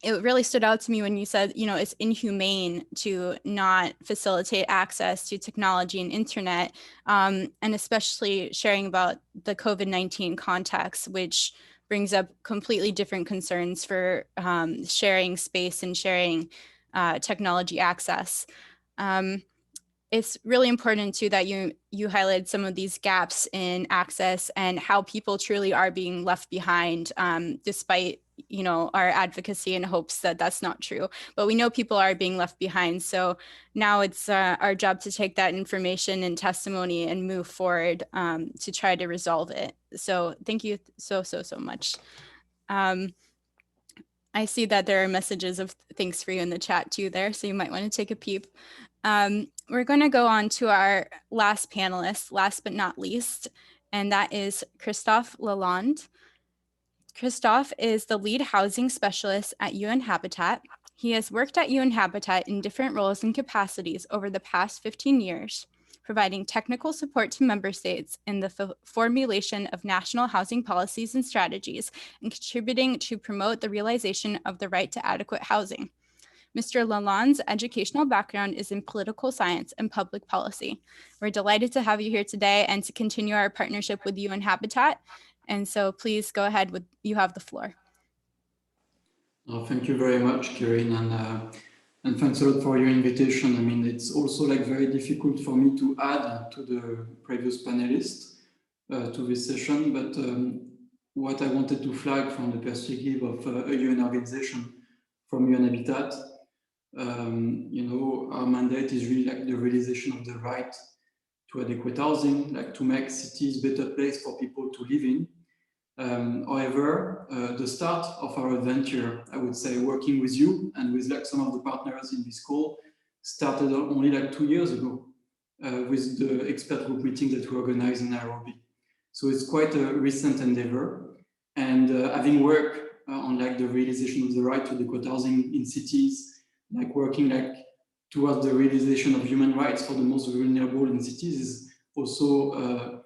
It really stood out to me when you said, it's inhumane to not facilitate access to technology and internet, and especially sharing about the COVID-19 context, which brings up completely different concerns for sharing space and sharing technology access. It's really important too that you highlighted some of these gaps in access and how people truly are being left behind, despite our advocacy and hopes that that's not true. But we know people are being left behind. So now it's our job to take that information and testimony and move forward to try to resolve it. So thank you so much. I see that there are messages of thanks for you in the chat too there, so you might want to take a peep. We're going to go on to our last panelist, last but not least, and that is Christophe Lalonde. Christophe is the lead housing specialist at UN Habitat. He has worked at UN Habitat in different roles and capacities over the past 15 years, providing technical support to member states in the formulation of national housing policies and strategies, and contributing to promote the realization of the right to adequate housing. Mr. Lalonde's educational background is in political science and public policy. We're delighted to have you here today and to continue our partnership with UN Habitat. And so please go ahead, you have the floor. Thank you very much, Kieran, and thanks a lot for your invitation. I mean, it's also very difficult for me to add to the previous panelists to this session, but what I wanted to flag from the perspective of a UN organization from UN Habitat, our mandate is really the realization of the right to adequate housing, to make cities a better place for people to live in. However, the start of our adventure, I would say, working with you and with some of the partners in this call, started only 2 years ago with the expert group meeting that we organized in Nairobi. So it's quite a recent endeavor. And having worked on the realization of the right to adequate housing in cities, working towards the realization of human rights for the most vulnerable in cities is also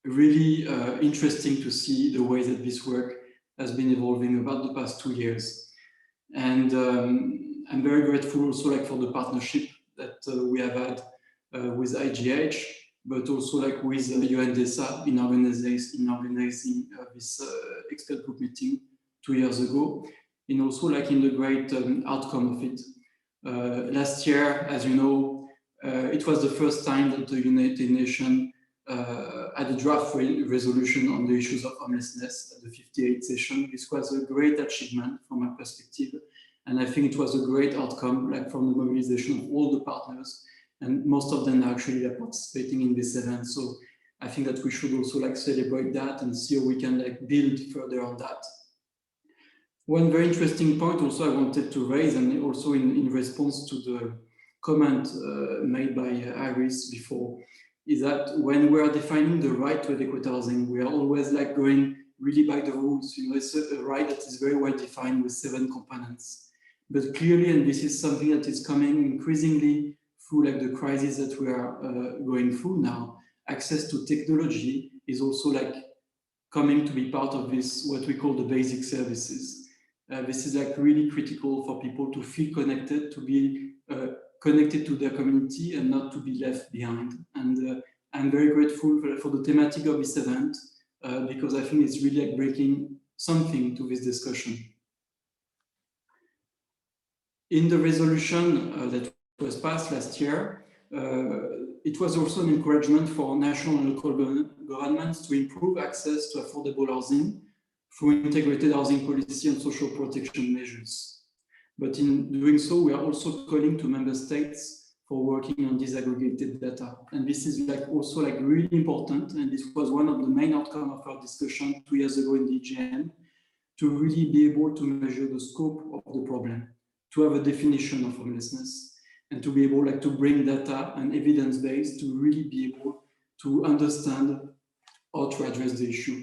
really interesting to see the way that this work has been evolving about the past 2 years. And I'm very grateful also for the partnership that we have had with IGH, but also with UNDESA in organizing this expert group meeting 2 years ago, and also in the great outcome of it. Last year, as you know, it was the first time that the United Nations had a draft resolution on the issues of homelessness at the 58th session. This was a great achievement from my perspective, and I think it was a great outcome from the mobilization of all the partners, and most of them are actually participating in this event. So I think that we should also celebrate that and see how we can build further on that. One very interesting point also I wanted to raise, and also in response to the comment made by Iris before, is that when we are defining the right to adequate housing, we are always going really by the rules. It's a right that is very well defined with 7 components. But clearly, and this is something that is coming increasingly through the crisis that we are going through now, access to technology is also coming to be part of this, what we call the basic services. This is really critical for people to feel connected, to be connected to their community and not to be left behind. And I'm very grateful for the thematic of this event because I think it's really bringing something to this discussion. In the resolution that was passed last year, it was also an encouragement for national and local governments to improve access to affordable housing through integrated housing policy and social protection measures. But in doing so, we are also calling to member states for working on disaggregated data. And this is also really important. And this was one of the main outcomes of our discussion 2 years ago in the EGM, to really be able to measure the scope of the problem, to have a definition of homelessness, and to be able to bring data and evidence base to really be able to understand how to address the issue.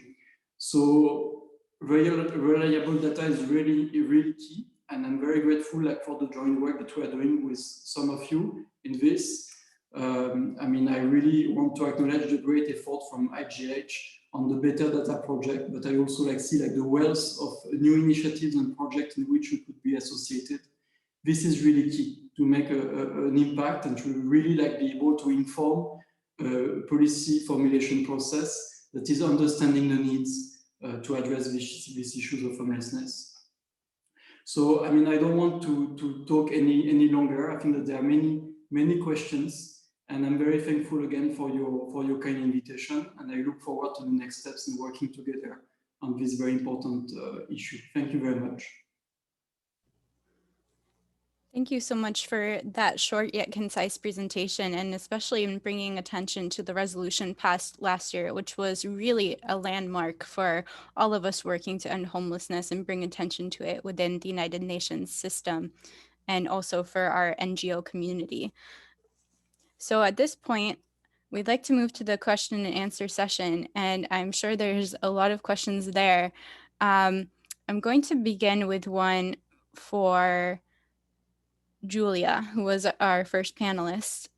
So reliable data is really key. And I'm very grateful for the joint work that we are doing with some of you in this. I mean, I really want to acknowledge the great effort from IGH on the Better Data project, but I also see the wealth of new initiatives and projects in which we could be associated. This is really key to make an impact and to really be able to inform policy formulation process that is understanding the needs to address these issues of homelessness. So, I mean, I don't want to talk any longer. I think that there are many questions, and I'm very thankful again for your kind invitation, and I look forward to the next steps in working together on this very important issue. Thank you very much. Thank you so much for that short yet concise presentation, and especially in bringing attention to the resolution passed last year, which was really a landmark for all of us working to end homelessness and bring attention to it within the United Nations system, and also for our NGO community. So at this point, we'd like to move to the question and answer session, and I'm sure there's a lot of questions there. I'm going to begin with one for Julia, who was our first panelist.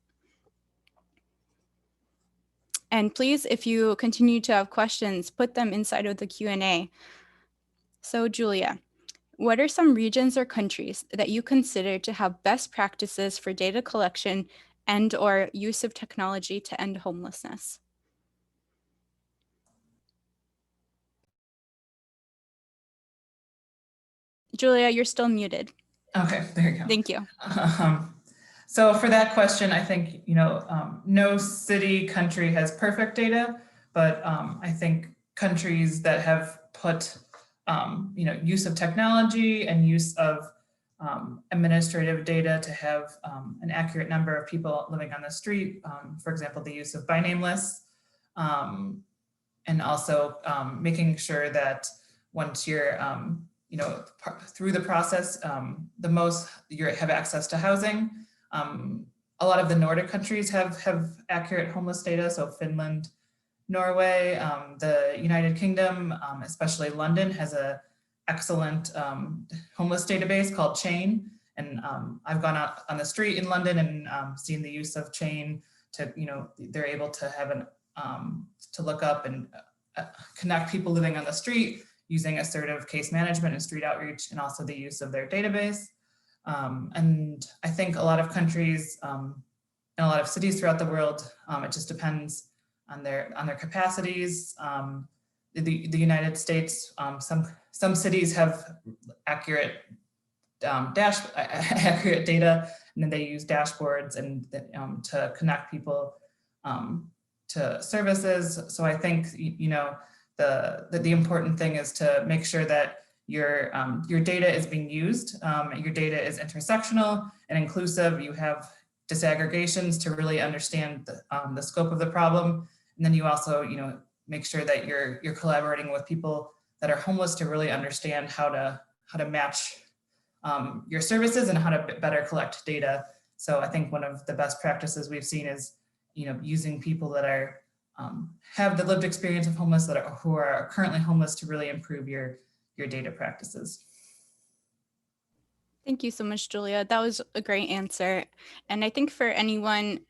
And please, if you continue to have questions, put them inside of the Q&A. So Julia, what are some regions or countries that you consider to have best practices for data collection and/or use of technology to end homelessness? Julia, you're still muted. Okay, there you go. Thank you. So for that question, I think, no city, country has perfect data, but I think countries that have put, use of technology and use of administrative data to have an accurate number of people living on the street, for example, the use of by name lists, and also making sure that once you're through the process, the most you have access to housing. A lot of the Nordic countries have accurate homeless data. So Finland, Norway, the United Kingdom, especially London, has an excellent homeless database called Chain. And I've gone out on the street in London and seen the use of Chain to, they're able to have to look up and connect people living on the street using assertive case management and street outreach, and also the use of their database. And I think a lot of countries and a lot of cities throughout the world, it just depends on their capacities. The United States, some cities have accurate accurate data, and then they use dashboards and to connect people to services. So I think the important thing is to make sure that your data is being used, your data is intersectional and inclusive. You have disaggregations to really understand the scope of the problem, and then you also make sure that you're collaborating with people that are homeless to really understand how to match your services and how to better collect data. So I think one of the best practices we've seen is using people that are have the lived experience of homeless who are currently homeless to really improve your data practices. Thank you so much, Julia. That was a great answer. And I think for anyone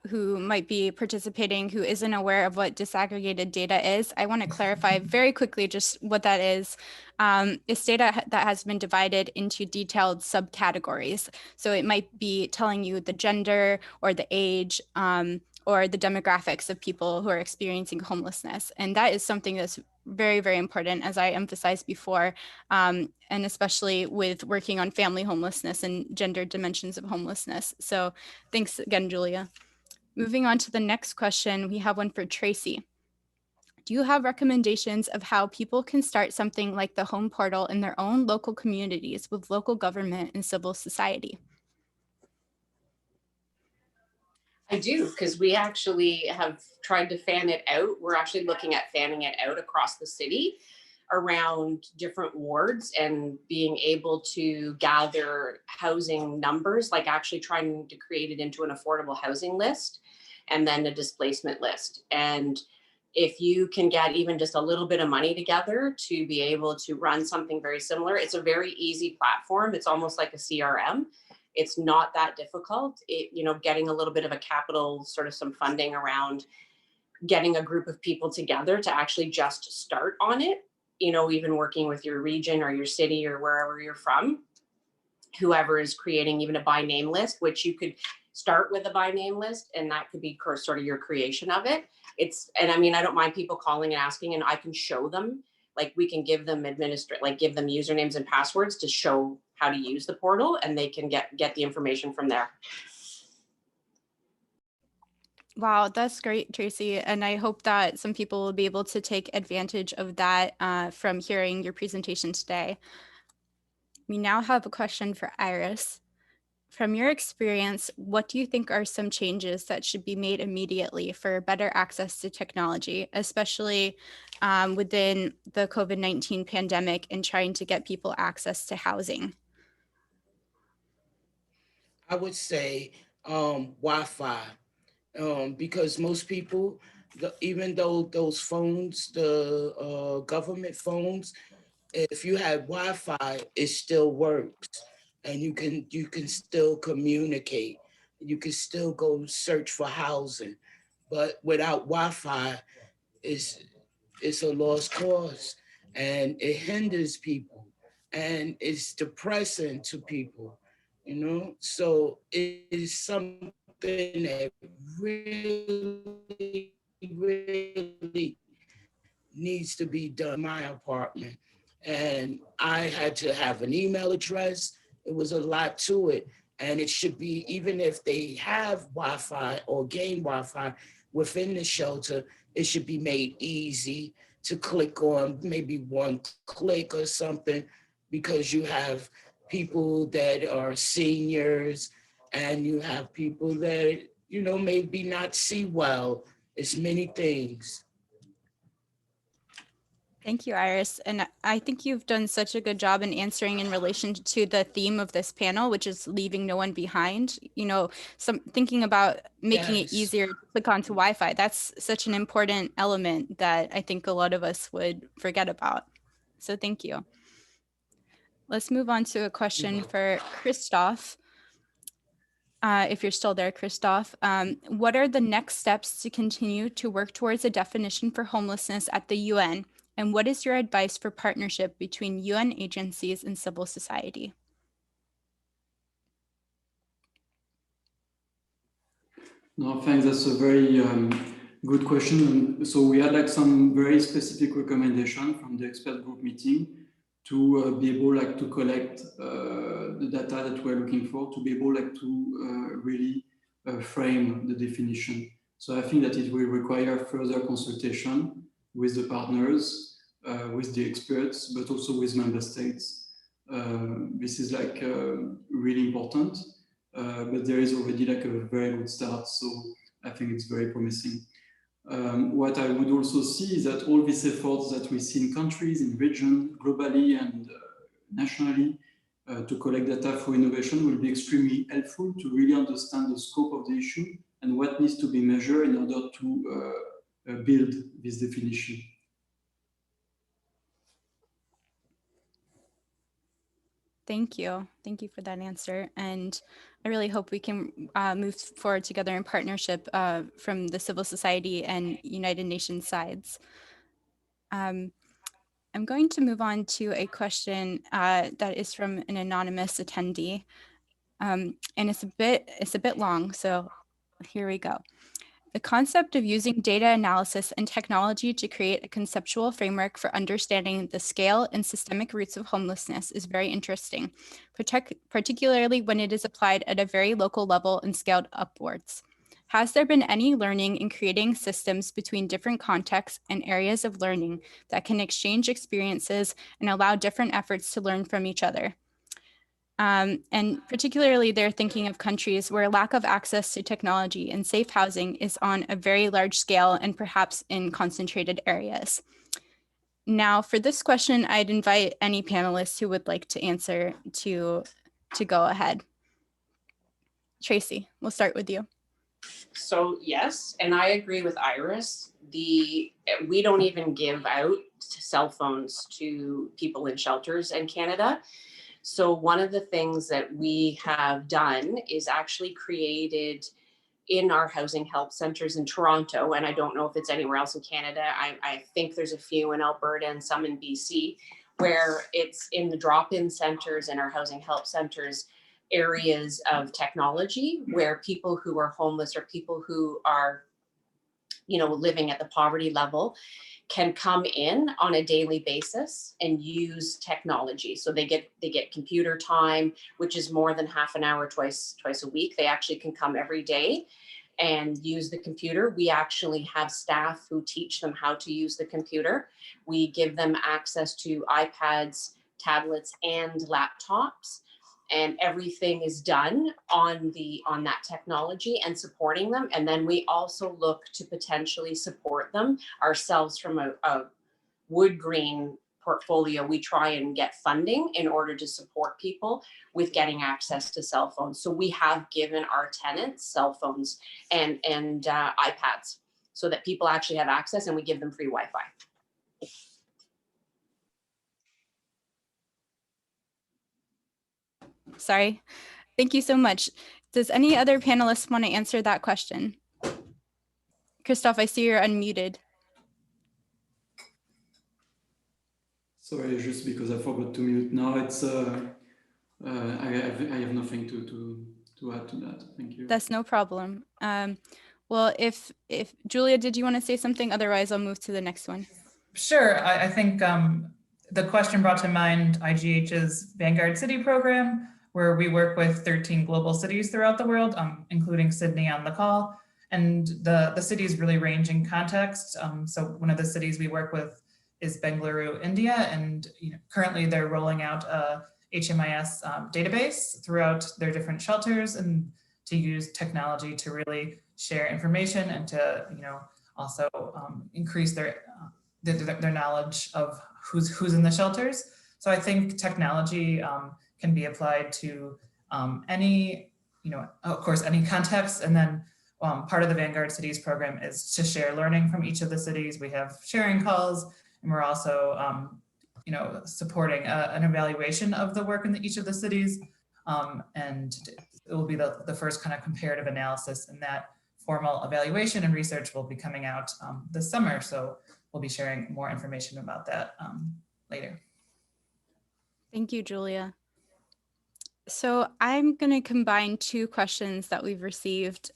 who might be participating who isn't aware of what disaggregated data is, I want to clarify very quickly just what that is. It's data that has been divided into detailed subcategories. So it might be telling you the gender or the age or the demographics of people who are experiencing homelessness. And that is something that's very, very important, as I emphasized before, and especially with working on family homelessness and gender dimensions of homelessness. So thanks again, Julia. Moving on to the next question, we have one for Tracy. Do you have recommendations of how people can start something like the Home Portal in their own local communities with local government and civil society? I do, because we actually have tried to fan it out. We're actually looking at fanning it out across the city around different wards and being able to gather housing numbers, like actually trying to create it into an affordable housing list and then a displacement list. And if you can get even just a little bit of money together to be able to run something very similar, it's a very easy platform. It's almost like a CRM. It's not that difficult. Getting a little bit of a capital, sort of some funding around getting a group of people together to actually just start on it, even working with your region or your city or wherever you're from, whoever is creating even a by name list, which you could start with a by name list, and that could be sort of your creation of it. I don't mind people calling and asking, and I can show them, like we can give them give them usernames and passwords to show how to use the portal, and they can get the information from there. Wow, that's great, Tracy. And I hope that some people will be able to take advantage of that from hearing your presentation today. We now have a question for Iris. From your experience, what do you think are some changes that should be made immediately for better access to technology, especially within the COVID-19 pandemic and trying to get people access to housing? I would say Wi-Fi, because most people, even though those phones, the government phones, if you have Wi-Fi, it still works, and you can still communicate. You can still go search for housing, but without Wi-Fi, it's it's a lost cause, and it hinders people, and it's depressing to people. So it is something that really, really needs to be done in my apartment. And I had to have an email address. It was a lot to it. And it should be, even if they have Wi-Fi or gain Wi-Fi within the shelter, it should be made easy to click on, maybe one click or something, because you have people that are seniors and you have people that, maybe not see well. It's many things. Thank you, Iris. And I think you've done such a good job in answering in relation to the theme of this panel, which is leaving no one behind. Thinking about making it Yes. easier to click onto Wi-Fi, that's such an important element that I think a lot of us would forget about. So thank you. Let's move on to a question for Christoph. If you're still there, Christoph, what are the next steps to continue to work towards a definition for homelessness at the UN? And what is your advice for partnership between UN agencies and civil society? No, thanks. That's a very good question. So we had like some very specific recommendation from the expert group meeting to be able to collect the data that we're looking for, to be able to really frame the definition. So I think that it will require further consultation with the partners, with the experts, but also with member states. This is really important. But there is already a very good start, so I think it's very promising. What I would also see is that all these efforts that we see in countries, in region, globally and nationally, to collect data for innovation will be extremely helpful to really understand the scope of the issue and what needs to be measured in order to build this definition. Thank you. Thank you for that answer. And I really hope we can move forward together in partnership from the civil society and United Nations sides. I'm going to move on to a question that is from an anonymous attendee. And it's a bit long, so here we go. The concept of using data analysis and technology to create a conceptual framework for understanding the scale and systemic roots of homelessness is very interesting, particularly when it is applied at a very local level and scaled upwards. Has there been any learning in creating systems between different contexts and areas of learning that can exchange experiences and allow different efforts to learn from each other? And particularly, they're thinking of countries where lack of access to technology and safe housing is on a very large scale and perhaps in concentrated areas. Now, for this question, I'd invite any panelists who would like to answer to go ahead. Tracy, we'll start with you. So yes, and I agree with Iris. We don't even give out cell phones to people in shelters in Canada. So one of the things that we have done is actually created in our housing help centers in Toronto, and I don't know if it's anywhere else in Canada. I think there's a few in Alberta and some in BC, where it's in the drop-in centers and our housing help centers, areas of technology where people who are homeless or people who are, living at the poverty level can come in on a daily basis and use technology. So they get computer time, which is more than half an hour twice a week. They actually can come every day and use the computer. We actually have staff who teach them how to use the computer. We give them access to iPads, tablets, and laptops. And everything is done on that technology and supporting them. And then we also look to potentially support them ourselves from a wood green portfolio. We try and get funding in order to support people with getting access to cell phones. So we have given our tenants cell phones and iPads so that people actually have access, and we give them free Wi-Fi. Sorry. Thank you so much. Does any other panelist want to answer that question? Christoph, I see you're unmuted. Sorry, just because I forgot to mute. Now it's I have nothing to add to that. Thank you. That's no problem. Well, if Julia, did you want to say something? Otherwise, I'll move to the next one. Sure. I think the question brought to mind IGH's Vanguard City program, where we work with 13 global cities throughout the world, including Sydney on the call. And the cities really range in context. So one of the cities we work with is Bengaluru, India. And currently they're rolling out a HMIS database throughout their different shelters, and to use technology to really share information and to also increase their knowledge of who's in the shelters. So I think technology can be applied to any, of course, any context. And then part of the Vanguard Cities program is to share learning from each of the cities. We have sharing calls, and we're also, supporting an evaluation of the work in each of the cities. And it will be the first kind of comparative analysis, and that formal evaluation and research will be coming out this summer. So we'll be sharing more information about that later. Thank you, Julia. So I'm going to combine two questions that we've received.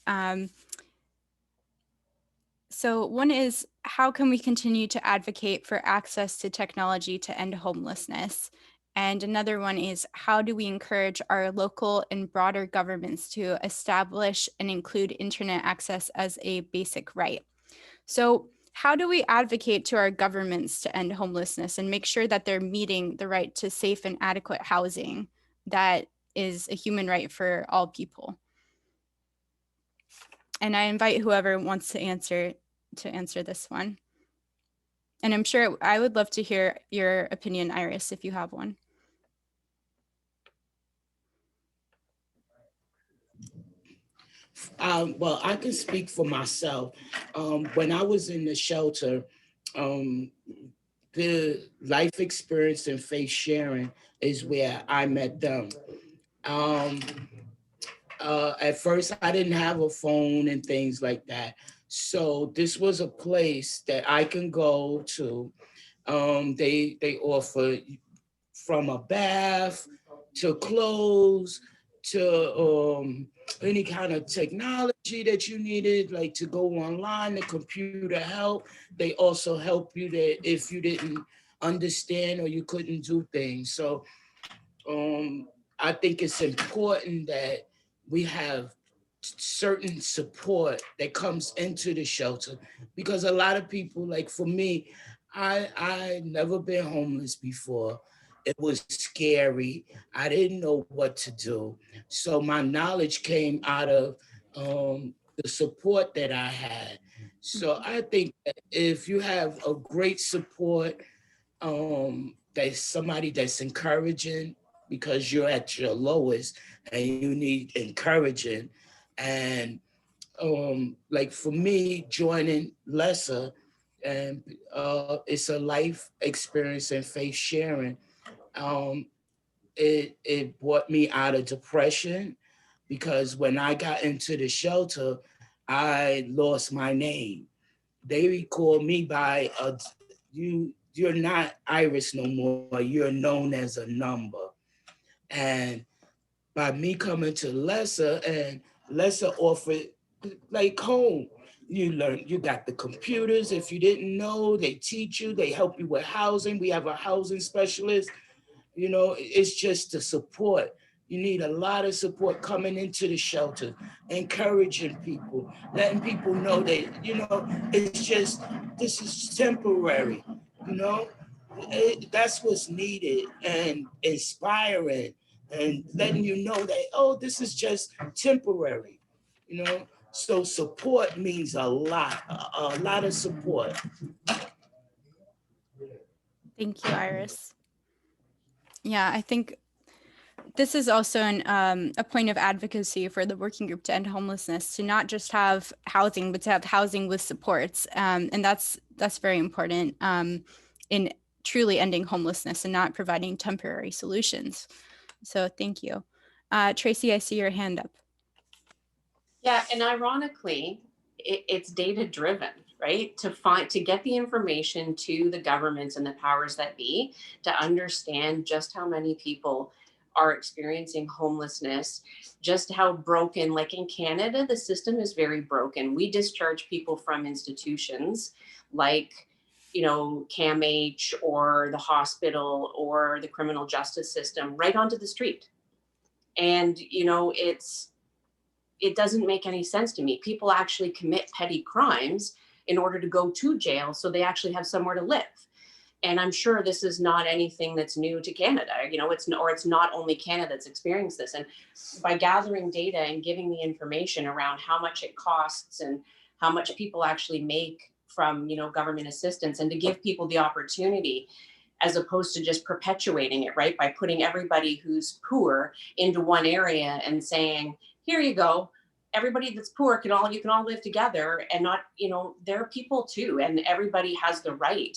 So one is, how can we continue to advocate for access to technology to end homelessness? And another one is, how do we encourage our local and broader governments to establish and include internet access as a basic right? So how do we advocate to our governments to end homelessness and make sure that they're meeting the right to safe and adequate housing that is a human right for all people? And I invite whoever wants to answer this one. And I'm sure I would love to hear your opinion, Iris, if you have one. Well, I can speak for myself. When I was in the shelter, the life experience and faith sharing is where I met them. At first, I didn't have a phone and things like that. So this was a place that I can go to. They offer from a bath to clothes to any kind of technology that you needed, like to go online, the computer help. They also help you that if you didn't understand or you couldn't do things. So I think it's important that we have certain support that comes into the shelter, because a lot of people, like for me, I never been homeless before. It was scary. I didn't know what to do. So my knowledge came out of the support that I had. So I think that if you have a great support, that's somebody that's encouraging, because you're at your lowest and you need encouraging. And like for me, joining Lesser, and it's a life experience and faith sharing. Um, it brought me out of depression, because when I got into the shelter, I lost my name. They called me by you're not Iris no more. You're known as a number. And by me coming to Lesser, and Lesser offered like home. You learn, you got the computers. If you didn't know, they teach you, they help you with housing. We have a housing specialist. You know, it's just the support. You need a lot of support coming into the shelter, encouraging people, letting people know that, you know, it's just, this is temporary, you know? That's what's needed, and inspiring, and letting you know that, oh, this is just temporary, you know? So support means a lot of support. Thank you, Iris. Yeah, I think this is also a point of advocacy for the working group to end homelessness, to not just have housing, but to have housing with supports. And that's very important in truly ending homelessness and not providing temporary solutions. So thank you. Tracy, I see your hand up. Yeah, and ironically, it's data driven, right? To get the information to the governments and the powers that be, to understand just how many people are experiencing homelessness, just how broken, like in Canada, the system is very broken. We discharge people from institutions like, you know, CAMH or the hospital or the criminal justice system right onto the street. And, you know, it doesn't make any sense to me. People actually commit petty crimes in order to go to jail so they actually have somewhere to live. And I'm sure this is not anything that's new to Canada. You know, it's not only Canada that's experienced this. And by gathering data and giving the information around how much it costs and how much people actually make from, you know, government assistance, and to give people the opportunity, as opposed to just perpetuating it, right? By putting everybody who's poor into one area and saying, here you go, everybody that's poor you can all live together, and not, you know, they're people too, and everybody has the right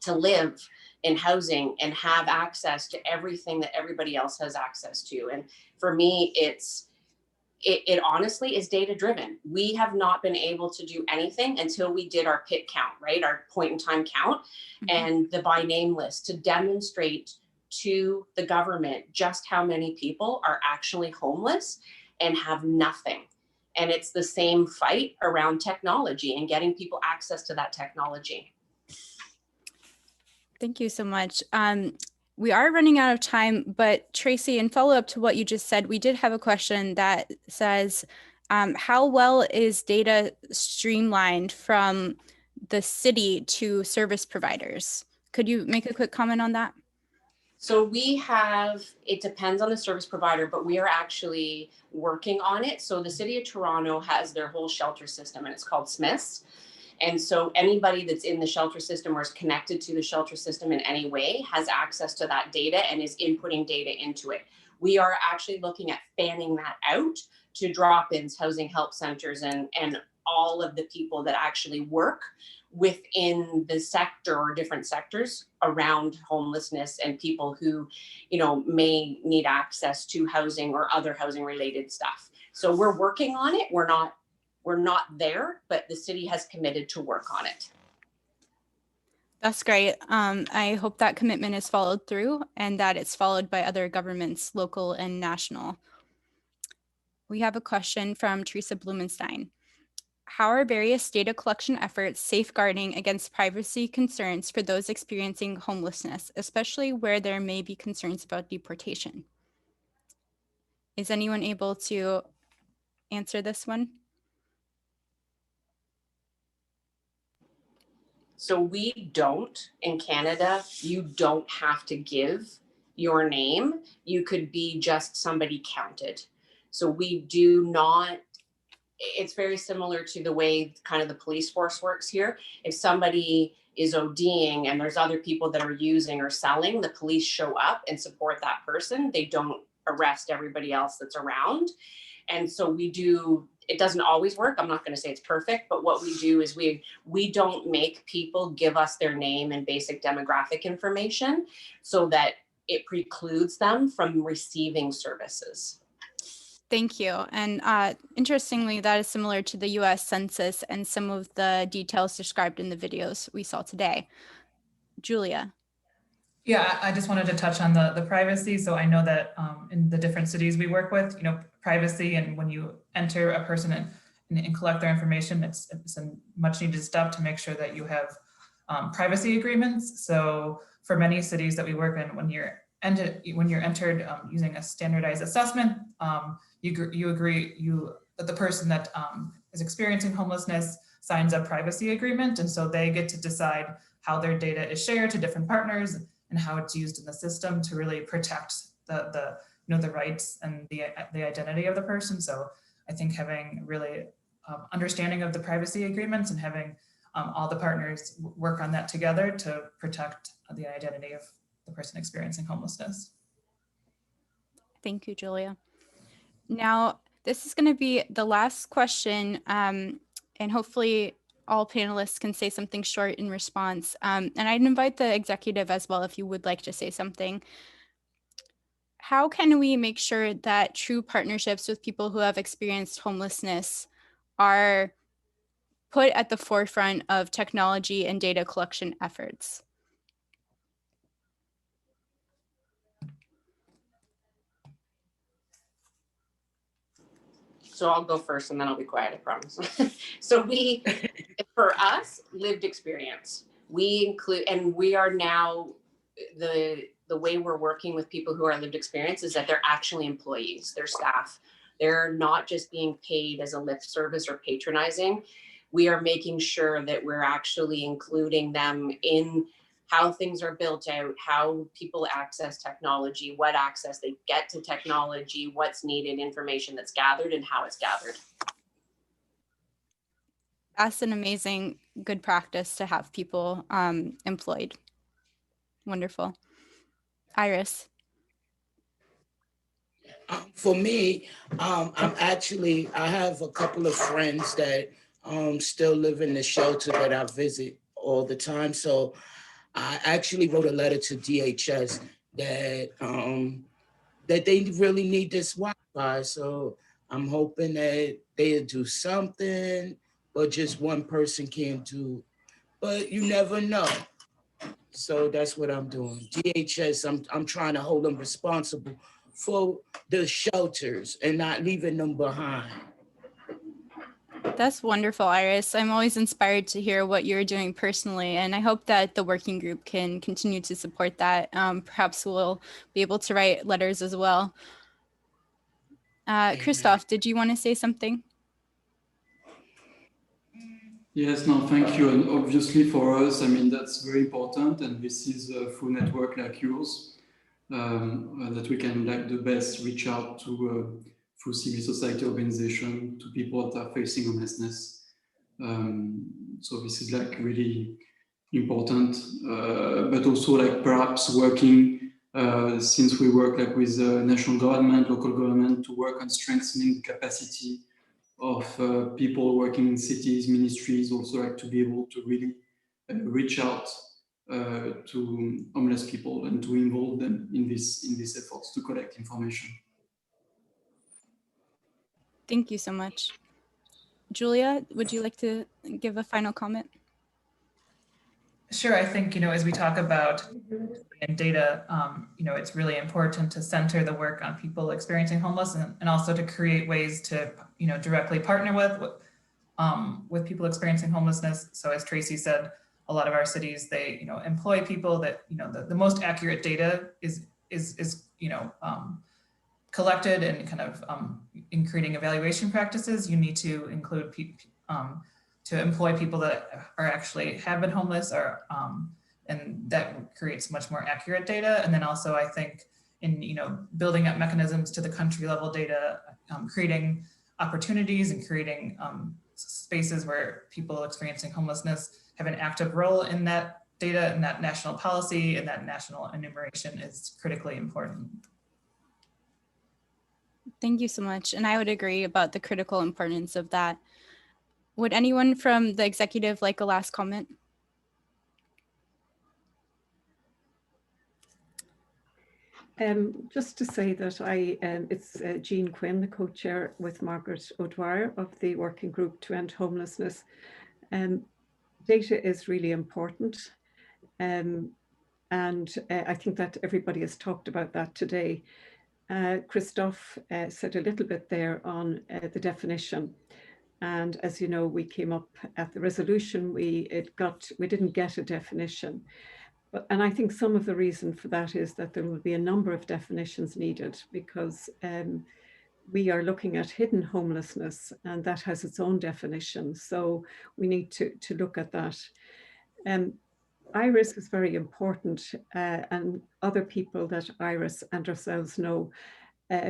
to live in housing and have access to everything that everybody else has access to. And for me, it honestly is data driven. We have not been able to do anything until we did our PIT count, right? Our point in time count, and the by name list, to demonstrate to the government just how many people are actually homeless and have nothing. And it's the same fight around technology and getting people access to that technology. Thank you so much. We are running out of time, but Tracy, in follow up to what you just said, we did have a question that says, how well is data streamlined from the city to service providers? Could you make a quick comment on that? So we have, it depends on the service provider, but we are actually working on it. So the city of Toronto has their whole shelter system, and it's called Smiths. And so anybody that's in the shelter system or is connected to the shelter system in any way has access to that data and is inputting data into it. We are actually looking at fanning that out to drop-ins, housing help centers, and all of the people that actually work within the sector or different sectors around homelessness, and people who, you know, may need access to housing or other housing related stuff. So we're working on it. We're not there, but the city has committed to work on it. That's great. I hope that commitment is followed through, and that it's followed by other governments, local and national. We have a question from Teresa Blumenstein. How are various data collection efforts safeguarding against privacy concerns for those experiencing homelessness, especially where there may be concerns about deportation? Is anyone able to answer this one? So we don't, in Canada, you don't have to give your name. You could be just somebody counted. So we do not, it's very similar to the way kind of the police force works here. If somebody is ODing and there's other people that are using or selling, the police show up and support that person. They don't arrest everybody else that's around. And so we do, it doesn't always work. I'm not going to say it's perfect, but what we do is we don't make people give us their name and basic demographic information so that it precludes them from receiving services. Thank you. And interestingly, that is similar to the US Census and some of the details described in the videos we saw today. Julia. Yeah, I just wanted to touch on the privacy. So I know that in the different cities we work with, privacy, and when you enter a person and collect their information, it's a much needed step to make sure that you have privacy agreements. So for many cities that we work in, when you're entered using a standardized assessment, you agree that the person that is experiencing homelessness signs a privacy agreement, and so they get to decide how their data is shared to different partners and how it's used in the system to really protect the rights and the identity of the person. So I think having really understanding of the privacy agreements and having all the partners work on that together to protect the identity of the person experiencing homelessness. Thank you, Julia. Now, this is going to be the last question, and hopefully all panelists can say something short in response. And I'd invite the executive as well if you would like to say something. How can we make sure that true partnerships with people who have experienced homelessness are put at the forefront of technology and data collection efforts? So I'll go first and then I'll be quiet, I promise. So for us, lived experience. We include, and we are now, the way we're working with people who are lived experience is that they're actually employees, they're staff. They're not just being paid as a lip service or patronizing. We are making sure that we're actually including them in how things are built out, how people access technology, what access they get to technology, what's needed, information that's gathered, and how it's gathered. That's an amazing good practice to have people employed. Wonderful. Iris. For me, I have a couple of friends that still live in the shelter that I visit all the time. So I actually wrote a letter to DHS that they really need this Wi-Fi. So I'm hoping that they'll do something, but just one person can't do. But you never know. So that's what I'm doing. DHS, I'm trying to hold them responsible for the shelters and not leaving them behind. That's wonderful, Iris. I'm always inspired to hear what you're doing personally, and I hope that the working group can continue to support that. Perhaps we'll be able to write letters as well. Christoph, did you want to say something? Yes, no, thank you. And obviously for us, I mean, that's very important. And this is a full network like yours that we can like the best reach out to through civil society organization to people that are facing homelessness. So this is like really important, but also like perhaps working since we work like with national government, local government to work on strengthening the capacity of people working in cities, ministries, also like to be able to really reach out to homeless people and to involve them in these efforts to collect information. Thank you so much. Julia, would you like to give a final comment? Sure, I think, as we talk about and data, it's really important to center the work on people experiencing homelessness and also to create ways to, directly partner with people experiencing homelessness. So as Tracy said, a lot of our cities, they, employ people that, the most accurate data is collected and kind of in creating evaluation practices, you need to include to employ people that are actually have been homeless or and that creates much more accurate data. And then also I think in building up mechanisms to the country level data, creating opportunities and creating spaces where people experiencing homelessness have an active role in that data and that national policy and that national enumeration is critically important. Thank you so much. And I would agree about the critical importance of that. Would anyone from the executive like a last comment? Just to say that it's Jean Quinn, the co-chair with Margaret O'Dwyer of the Working Group to End Homelessness. Data is really important. And I think that everybody has talked about that today. Christophe said a little bit there on the definition. And as you know, we came up at the resolution, we didn't get a definition. And I think some of the reason for that is that there will be a number of definitions needed because we are looking at hidden homelessness and that has its own definition. So we need to look at that. IRIS is very important and other people that IRIS and ourselves know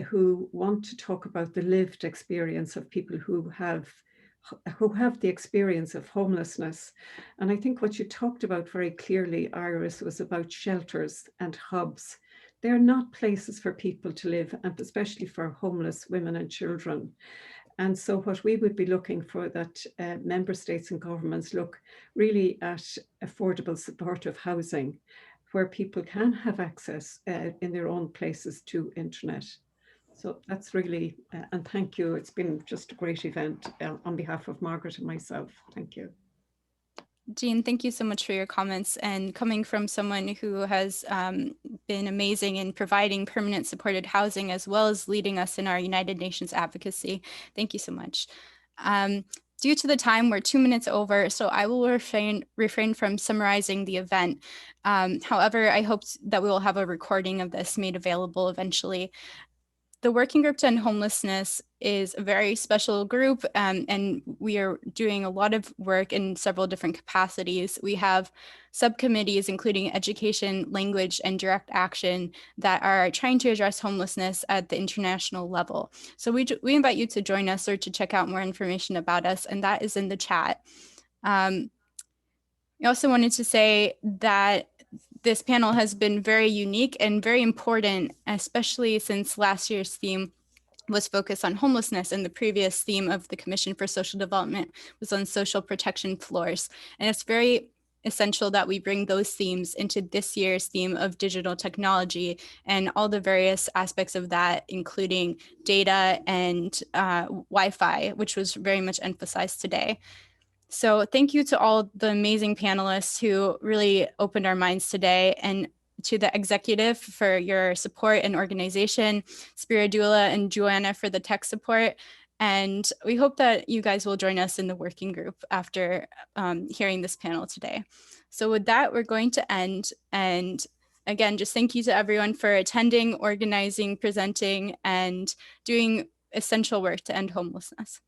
who want to talk about the lived experience of people who have the experience of homelessness. And I think what you talked about very clearly, Iris, was about shelters and hubs. They're not places for people to live, and especially for homeless women and children. And so what we would be looking for that member states and governments look really at affordable supportive housing where people can have access in their own places to internet. So that's really, and thank you. It's been just a great event on behalf of Margaret and myself. Thank you. Jean, thank you so much for your comments. And coming from someone who has been amazing in providing permanent supported housing as well as leading us in our United Nations advocacy, thank you so much. Due to the time, we're 2 minutes over, so I will refrain from summarizing the event. However, I hope that we will have a recording of this made available eventually. The Working Group to End Homelessness is a very special group, and we are doing a lot of work in several different capacities. We have subcommittees, including education, language, and direct action, that are trying to address homelessness at the international level. So we invite you to join us or to check out more information about us, and that is in the chat. I also wanted to say that this panel has been very unique and very important, especially since last year's theme was focused on homelessness and the previous theme of the Commission for Social Development was on social protection floors. And it's very essential that we bring those themes into this year's theme of digital technology and all the various aspects of that, including data and Wi-Fi, which was very much emphasized today. So thank you to all the amazing panelists who really opened our minds today, and to the executive for your support and organization, Spiridula and Joanna for the tech support. And we hope that you guys will join us in the working group after hearing this panel today. So with that, we're going to end. And again, just thank you to everyone for attending, organizing, presenting, and doing essential work to end homelessness.